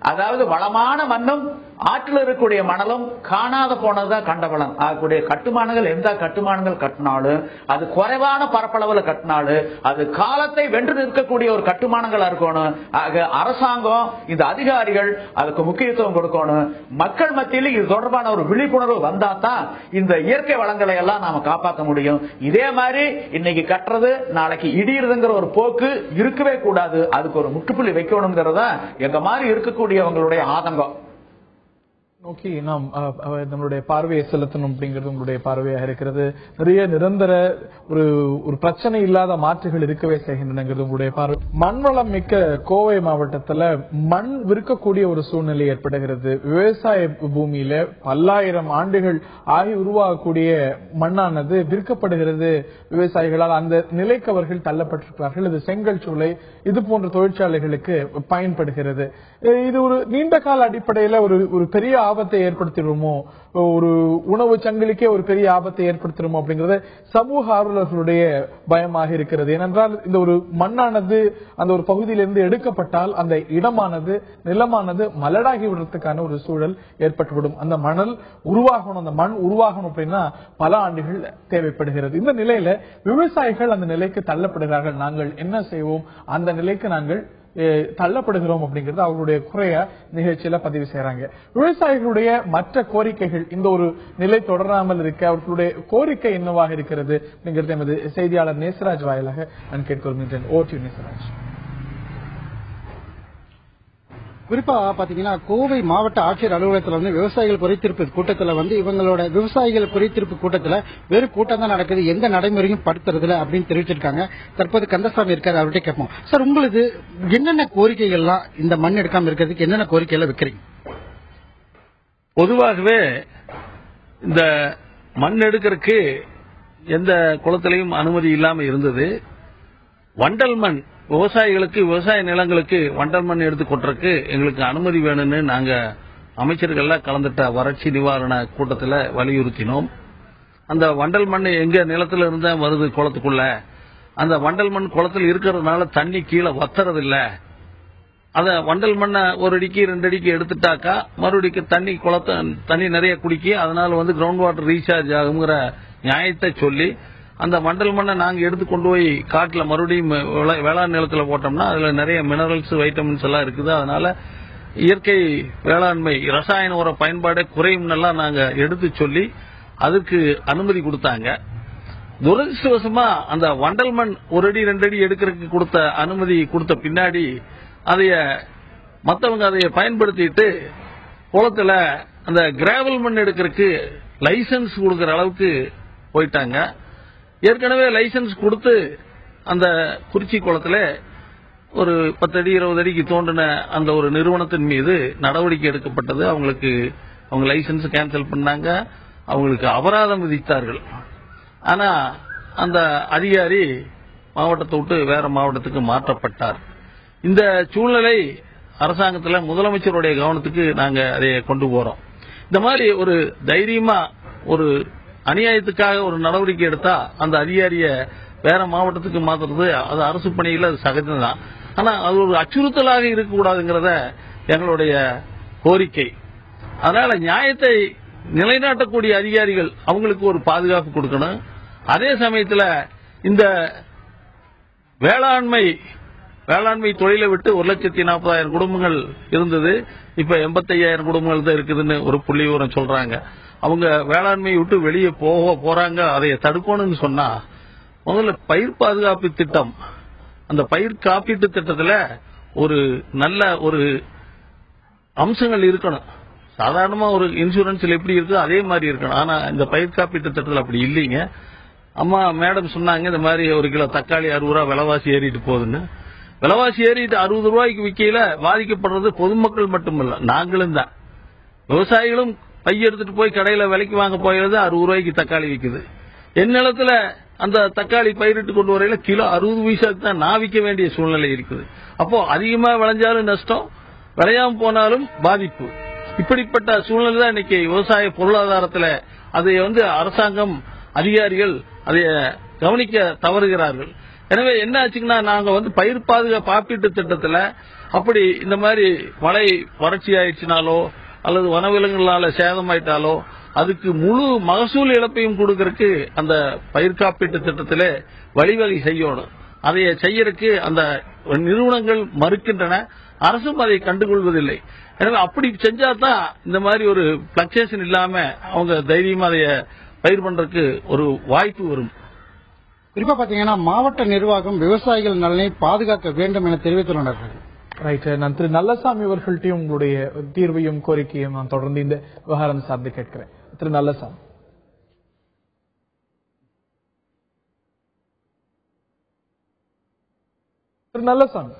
அதாவது வளமான மண்ணும் ஆற்றில் இருக்கக்கூடிய மணலும் காணாத போனதுதான் கண்ட பலன். ஆகக்கூடிய கட்டுமானங்கள் எந்த கட்டுமானங்கள் கட்டினாலும் அது குறைவான பரப்பளவில் கட்டினாலும் அது காலத்தை வென்று நிற்கக்கூடிய ஒரு கட்டுமானங்களா இருக்கணும். ஆக அரசாங்கம் இந்த அதிகாரிகள் அதுக்கு முக்கியத்துவம் கொடுக்கணும். மக்கள் மத்தியில் இது தொடர்பான ஒரு விழிப்புணர்வு வந்தா தான் இந்த இயற்கை வளங்களை எல்லாம் நாம காப்பாற்ற முடியும். இதே மாதிரி இன்னைக்கு கட்டுறது நாளைக்கு இடியுறதுங்கிற ஒரு போக்கு இருக்கவே கூடாது. அதுக்கு ஒரு முற்றுப்புள்ளி வைக்கணுங்கிறதா எங்க மாதிரி இருக்கக்கூடியவங்களுடைய ஆதங்கம். நோக்கி நாம் நம்மளுடைய பார்வையை செலுத்தணும் அப்படிங்கிறது உங்களுடைய பார்வையாக இருக்கிறது. நிறைய நிரந்தர ஒரு பிரச்சனை இல்லாத மாற்றுகள் இருக்கவே செய்கின்றன உங்களுடைய பார்வை. மண்வளம் மிக்க கோவை மாவட்டத்துல மண் விற்கக்கூடிய ஒரு சூழ்நிலை ஏற்படுகிறது. விவசாய பூமியில பல்லாயிரம் ஆண்டுகள் ஆகி உருவாகக்கூடிய மண்ணானது விற்கப்படுகிறது விவசாயிகளால். அந்த நிலைக்கு அவர்கள் தள்ளப்பட்டிருக்கிறார்கள். இது செங்கல் சூளை இது போன்ற தொழிற்சாலைகளுக்கு பயன்படுகிறது. இது ஒரு நீண்ட கால அடிப்படையில ஒரு பெரிய ஆபத்தை ஏற்படுத்திடுமோ, ஒரு உணவு சங்கிலிக்கே ஒரு பெரிய ஆபத்தை ஏற்படுத்திடுமோ அப்படிங்கறது சமூக ஆர்வலர்களுடைய பயமாக இருக்கிறது. ஏனென்றால் இந்த ஒரு மண்ணானது அந்த ஒரு பகுதியிலிருந்து எடுக்கப்பட்டால் அந்த இடமானது நிலமானது மலடாகி விடுறதுக்கான ஒரு சூழல் ஏற்பட்டுவிடும். அந்த மணல் உருவாகணும், அந்த மண் உருவாகணும் அப்படின்னா பல ஆண்டுகள் தேவைப்படுகிறது. இந்த நிலையில விவசாயிகள் அந்த நிலைக்கு தள்ளப்படுகிறார்கள். நாங்கள் என்ன செய்வோம், அந்த நிலைக்கு நாங்கள் தள்ளப்படுகிறோம் அப்படிங்கிறது அவர்களுடைய குறைய நிகழ்ச்சியில பதிவு செய்யறாங்க. விவசாயிகளுடைய மற்ற கோரிக்கைகள் இந்த ஒரு நிலை தொடராமல் இருக்க அவர்களுடைய கோரிக்கை என்னவாக இருக்கிறது அப்படிங்கிறது எமது செய்தியாளர் நேசராஜ் வாயிலாக நான் கேட்க விரும்புகிறேன். ஓடி நேசராஜ். குறிப்பா பாத்தீங்கன்னா கோவை மாவட்ட ஆட்சியர் அலுவலகத்தில் வந்து விவசாயிகள் குறைதீர்ப்பு கூட்டத்தில் வந்து இவங்களோட விவசாயிகள் குறைதீர்ப்பு கூட்டத்தில் வேறு கூட்டம் தான் நடக்குது, எந்த நடைமுறையும் படுத்துறதுல அப்படின்னு தெரிவிச்சிருக்காங்க. தற்போது கந்தசாமி இருக்காரு, அவர்கிட்ட கேட்போம். சார், உங்களுக்கு என்னென்ன கோரிக்கைகள்லாம் இந்த மண் எடுக்காம இருக்கிறதுக்கு என்னென்ன கோரிக்கைகள் வைக்கிறீங்க? பொதுவாகவே இந்த மண் எடுக்கிறதுக்கு எந்த குளத்திலையும் அனுமதி இல்லாம இருந்தது. வண்டல் மண் விவசாயிகளுக்கு விவசாய நிலங்களுக்கு வண்டல் மண் எடுத்து கொட்டுறதுக்கு எங்களுக்கு அனுமதி வேணும்னு நாங்க அமைச்சர்கள்ல கலந்துட்ட வறட்சி நிவாரண கூட்டத்தில் வலியுறுத்தினோம். அந்த வண்டல் மண் எங்க நிலத்துல இருந்தா வருது குளத்துக்குள்ள, அந்த வண்டல் மண் குளத்தில் இருக்கிறதுனால தண்ணி கீழே வத்துறதில்ல. அத வண்டல் மண்ணை 1 அடிக்கு 2 அடிக்கு எடுத்துட்டாக்கா மறுபடிக்கு தண்ணி நிறைய குடிக்கி அதனால வந்து கிரவுண்ட் வாட்டர் ரீசார்ஜ் ஆகுங்கிற நியாயத்தை சொல்லி அந்த வண்டல் மண்ணை நாங்க எடுத்து கொண்டு போய் காட்டுல மறுபடியும் வேளாண் நிலத்துல போட்டோம்னா அதுல நிறைய மினரல்ஸ் வைட்டமின்ஸ் எல்லாம் இருக்குது. அதனால இயற்கை வேளாண்மை ரசாயன உர பயன்பாடே குறையும் எல்லாம் நாங்க எடுத்து சொல்லி அதுக்கு அனுமதி கொடுத்தாங்க. துரதிருஷ்டவசமா அந்த வண்டல் மண் 1 அடி 2 அடி எடுக்கிறதுக்கு கொடுத்த அனுமதி கொடுத்த பின்னாடி அதைய மற்றவங்க அதைய பயன்படுத்திட்டு குளத்துல அந்த கிராவல் மண் எடுக்கிறதுக்கு லைசன்ஸ் கொடுக்கற அளவுக்கு போயிட்டாங்க. ஏற்கனவே லைசன்ஸ் கொடுத்து அந்த குறிச்சி குளத்துல ஒரு 10 அடி 20 அடிக்கு தோண்டின அந்த ஒரு நிறுவனத்தின் மீது நடவடிக்கை எடுக்கப்பட்டது. அவங்க லைசன்ஸ் கேன்சல் பண்ணாங்க, அவங்களுக்கு அபராதம் விதித்தார்கள். ஆனா அந்த அதிகாரி மாவட்டத்தை விட்டு வேற மாவட்டத்துக்கு மாற்றப்பட்டார். இந்த சூழ்நிலை அரசாங்கத்தில் முதலமைச்சருடைய கவனத்துக்கு நாங்க அதை கொண்டு போறோம். இந்த மாதிரி ஒரு தைரியமா ஒரு அநியாயத்துக்காக ஒரு நடவடிக்கை எடுத்தா அந்த அதிகாரிய வேற மாவட்டத்துக்கு மாத்துறது அது அரசு பணியில் அது சகஜம்தான். ஆனா அது ஒரு அச்சுறுத்தலாக இருக்கக்கூடாதுங்கிறத எங்களுடைய கோரிக்கை. அதனால நியாயத்தை நிலைநாட்டக்கூடிய அதிகாரிகள் அவங்களுக்கு ஒரு பாதுகாப்பு கொடுக்கணும். அதே சமயத்தில் இந்த வேளாண்மை தொழிலை விட்டு 1,40,000 குடும்பங்கள் இருந்தது, இப்ப 85,000 குடும்பங்கள் தான் இருக்குதுன்னு ஒரு புள்ளி விவரம் சொல்றாங்க. அவங்க வேளாண்மையை விட்டு வெளியே போறாங்க. அதை தடுக்கணும்னு சொன்னா முதல்ல பயிர் பாதுகாப்பு திட்டம் அந்த பயிர் காப்பீட்டு திட்டத்துல ஒரு நல்ல ஒரு அம்சங்கள் இருக்கணும். சாதாரணமா ஒரு இன்சூரன்ஸ்ல எப்படி இருக்கு அதே மாதிரி இருக்கணும். ஆனா இந்த பயிர் காப்பீட்டு திட்டத்தில் அப்படி இல்லைங்க. அம்மா மேடம் சொன்னாங்க இந்த மாதிரி ஒரு கிலோ தக்காளி 60 ரூபா விலைவாசி ஏறிட்டு போகுதுன்னு. விலைவாசி ஏறிட்டு 60 ரூபாய்க்கு விற்கையில பாதிக்கப்படுறது பொதுமக்கள் மட்டுமல்ல, நாங்களும் தான். விவசாயிகளும் பை எடுத்துட்டு போய் கடையில விலைக்கு வாங்க போயிடுது, 60 ரூபாய்க்கு தக்காளி விற்குது. என் நிலத்துல அந்த தக்காளி பயிரிட்டு கொண்டு வரையில கிலோ 60 பைசாக்கு தான் நான் விற்க வேண்டிய சூழ்நிலை இருக்குது. அப்போ அதிகமா விளைஞ்சாலும் நஷ்டம், விளையாம போனாலும் பாதிப்பு. இப்படிப்பட்ட சூழ்நிலை தான் இன்னைக்கு விவசாய பொருளாதாரத்துல அதை அரசாங்கம் அதிகாரிகள் அதை கவனிக்க தவறுகிறார்கள். எனவே என்ன ஆச்சுங்கன்னா, நாங்க பயிர் பாதுகாப்பு காப்பீட்டு திட்டத்துல அப்படி இந்த மாதிரி மழை வறட்சி ஆயிடுச்சுனாலோ அல்லது வனவிலங்குகளால சேதமாயிட்டாலோ அதுக்கு முழு மகசூல் இழப்பையும் கொடுக்கறதுக்கு அந்த பயிர் காப்பீட்டு திட்டத்திலே வழிவகை செய்யணும். அதை செய்யறதுக்கு அந்த நிறுவனங்கள் மறுக்கின்றன, அரசும் அதை கண்டுகொள்வதில்லை. எனவே அப்படி செஞ்சாதான் இந்த மாதிரி ஒரு பிளக்சுவேஷன் இல்லாம அவங்க தைரியமா அதை பயிர் பண்றதுக்கு ஒரு வாய்ப்பு வரும். குறிப்பா பாத்தீங்கன்னா மாவட்ட நிர்வாகம் விவசாயிகள் நலனை பாதுகாக்க வேண்டும் என தெரிவித்துள்ளனர். ரைட், நான் திரு நல்லசாமி அவர்கள்ட்டையும் உங்களுடைய தீர்வையும் கோரிக்கையும் நான் தொடர்ந்து இந்த விவகாரம் சார்ந்து கேட்கிறேன். திரு நல்லசாமி. திரு நல்லசாமி,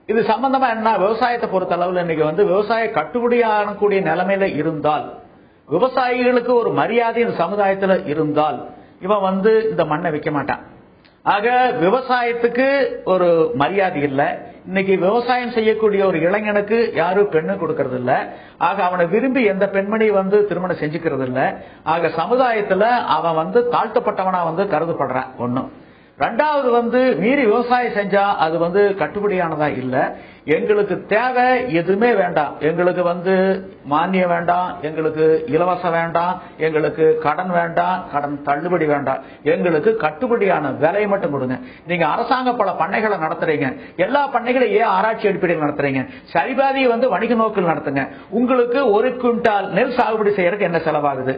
இது சம்பந்தமா என்ன, விவசாயத்தை பொறுத்த அளவில் இன்னைக்கு விவசாய கட்டுப்படியாகக்கூடிய நிலைமையில இருந்தால், விவசாயிகளுக்கு ஒரு மரியாதை இந்த சமுதாயத்தில் இருந்தால் இவன் இந்த மண்ணை விற்க மாட்டான். ஆக விவசாயத்துக்கு ஒரு மரியாதை இல்ல. இன்னைக்கு விவசாயம் செய்யக்கூடிய ஒரு இளைஞனுக்கு யாரும் பெண்ணு கொடுக்கறது இல்ல. ஆக அவனை விரும்பி எந்த பெண்மணி திருமணம் செஞ்சுக்கிறது இல்ல. ஆக சமுதாயத்துல அவன் தாழ்த்தப்பட்டவனா கருதப்படுறான். ஒண்ணு. ரெண்டாவது மீறி விவசாயம் செஞ்சா அது கட்டுப்படியானதா இல்ல. எங்களுக்கு தேவை எதுவுமே வேண்டாம். எங்களுக்கு மானியம் வேண்டாம், எங்களுக்கு இலவசம் வேண்டாம், எங்களுக்கு கடன் வேண்டாம், கடன் தள்ளுபடி வேண்டாம். எங்களுக்கு கட்டுப்படியான விலையை மட்டும் கொடுங்க. நீங்க அரசாங்க பல பண்ணைகளை நடத்துறீங்க, எல்லா பண்ணைகளையும் ஏன் ஆராய்ச்சி அடிப்படையில் நடத்துறீங்க? சரிபாதியை வணிக நோக்கில் நடத்துங்க. உங்களுக்கு 1 குவிண்டால் நெல் சாகுபடி செய்யறதுக்கு என்ன செலவாகுது?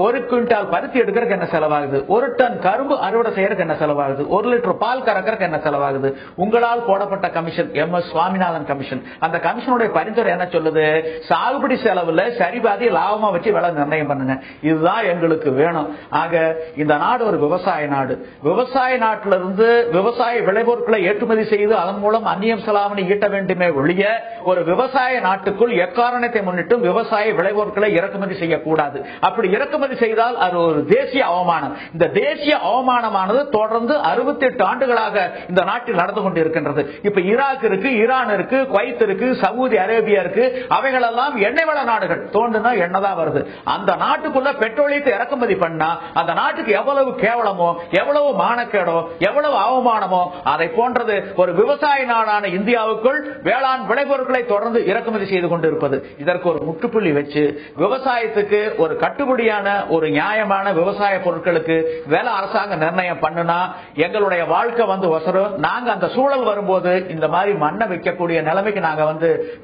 1 குவிண்டால் பருத்தி எடுக்கிறதுக்கு என்ன செலவாகுது? 1 டன் கரும்பு அறுவடை செய்யறதுக்கு என்ன செலவாகுது? 1 லிட்டர் பால் கறக்கிறதுக்கு என்ன செலவாகுது? உங்களால் போடப்பட்ட கமிஷன் MS சுவாமிநாதன் கமிஷன், அந்த கமிஷனுடைய பரிந்துரை என்ன சொல்லுது? சாகுபடி செலவுல சரிபாதி லாபமா வச்சு விலை நிர்ணயம் பண்ணுங்க. இதுதான் எங்களுக்கு வேணும். ஆக இந்த நாடு ஒரு விவசாய நாடு. விவசாய நாட்டிலிருந்து விவசாய விளைபொருட்களை ஏற்றுமதி செய்து அதன் மூலம் அந்நியம் செலாவணி ஈட்ட வேண்டுமே ஒழிய ஒரு விவசாய நாட்டுக்குள் எக்காரணத்தை முன்னிட்டும் விவசாய விளைபொருட்களை இறக்குமதி செய்யக்கூடாது. அப்படி இறக்குமதி செய்தால் அது ஒரு தேசிய அவமானம். இந்த தேசிய அவமானமானது தொடர்ந்து 68 ஆண்டுகளாக இந்த நாட்டில் நடந்து கொண்டிருக்கின்றது. இப்ப ஈராக் இருக்கு, ஈரான் இருக்கு, குவைத் இருக்கு, சவுதி அரேபியா இருக்கு. அவைகளெல்லாம் எண்ணெய் வள நாடுகள். தோண்டுனா எண்ணெய் தான் வருது. அந்த நாட்டுக்குள்ள பெட்ரோலியத்தை இறக்குமதி பண்ணா அந்த நாட்டுக்கு எவ்வளவு கேவலமோ, எவ்வளவு மானக்கேடோ, எவ்வளவு அவமானமோ அதை போன்றது ஒரு விவசாய நாடான இந்தியாவுக்குள் வேளாண் விளைபொருட்களை தொடர்ந்து இறக்குமதி செய்து கொண்டிருப்பது. இதற்கு ஒரு முற்றுப்புள்ளி வச்சு விவசாயத்துக்கு ஒரு கட்டுப்படியான ஒரு நியாயமான விவசாய பொருட்களுக்கு விலை அரசாங்கம் நிர்ணயம் பண்ணுனா எங்களுடைய வாழ்க்கை வசரும். நாங்க அந்த சூழல் வரும்போது இந்த மாதிரி மண்ணை வைக்கக்கூடிய நிலைமைக்கு நாங்க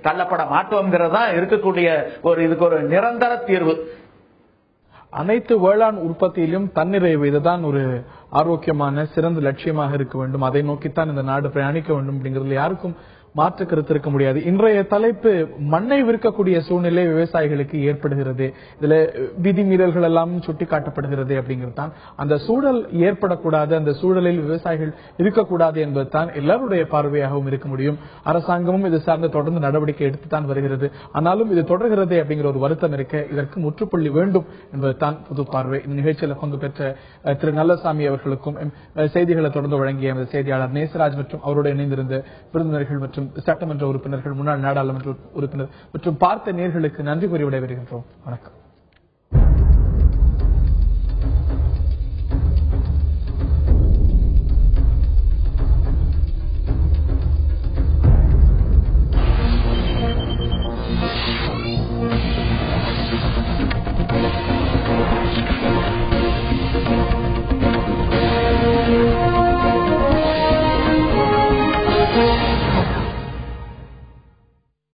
தள்ளப்பட மாட்டோம்ங்கிறதா இருக்கக்கூடிய இதுக்கு ஒரு நிரந்தர தீர்வு. அனைத்து வேளாண் உற்பத்தியிலும் தன்னிறைவு, இதுதான் ஒரு ஆரோக்கியமான சிறந்த லட்சியமாக இருக்க வேண்டும். அதை நோக்கித்தான் இந்த நாடு பிரயாணிக்க வேண்டும் அப்படிங்கிறதுல யாருக்கும் மாற்று கருத்து இருக்க முடியாது. இன்றைய தலைப்பு மண்ணை விற்கக்கூடிய சூழ்நிலை விவசாயிகளுக்கு ஏற்படுகிறது, இதுல விதிமீறல்கள் எல்லாம் சுட்டி காட்டப்படுகிறது அப்படிங்கிறது தான். அந்த சூழல் ஏற்படக்கூடாது, அந்த சூழலில் விவசாயிகள் இருக்கக்கூடாது என்பதுதான் எல்லாருடைய பார்வையாகவும் இருக்க முடியும். அரசாங்கமும் இது சார்ந்த தொடர்ந்து நடவடிக்கை எடுத்துத்தான் வருகிறது. ஆனாலும் இது தொடர்கிறது அப்படிங்கிற ஒரு வருத்தம் இருக்க இதற்கு முற்றுப்புள்ளி வேண்டும் என்பதுதான் பொது பார்வை. இந்த நிகழ்ச்சியில் பங்கு பெற்ற திரு நல்லசாமி அவர்களுக்கும் செய்திகளை தொடர்ந்து வழங்கிய செய்தியாளர் நேசராஜ் மற்றும் அவருடைய இணைந்திருந்த விருந்தினர்கள் மற்றும் சட்டமன்ற உறுப்பினர்கள், முன்னாள் நாடாளுமன்ற உறுப்பினர் மற்றும் பார்த்த நேயர்களுக்கு நன்றி கூறி விடைபெறுகின்றோம். வணக்கம்.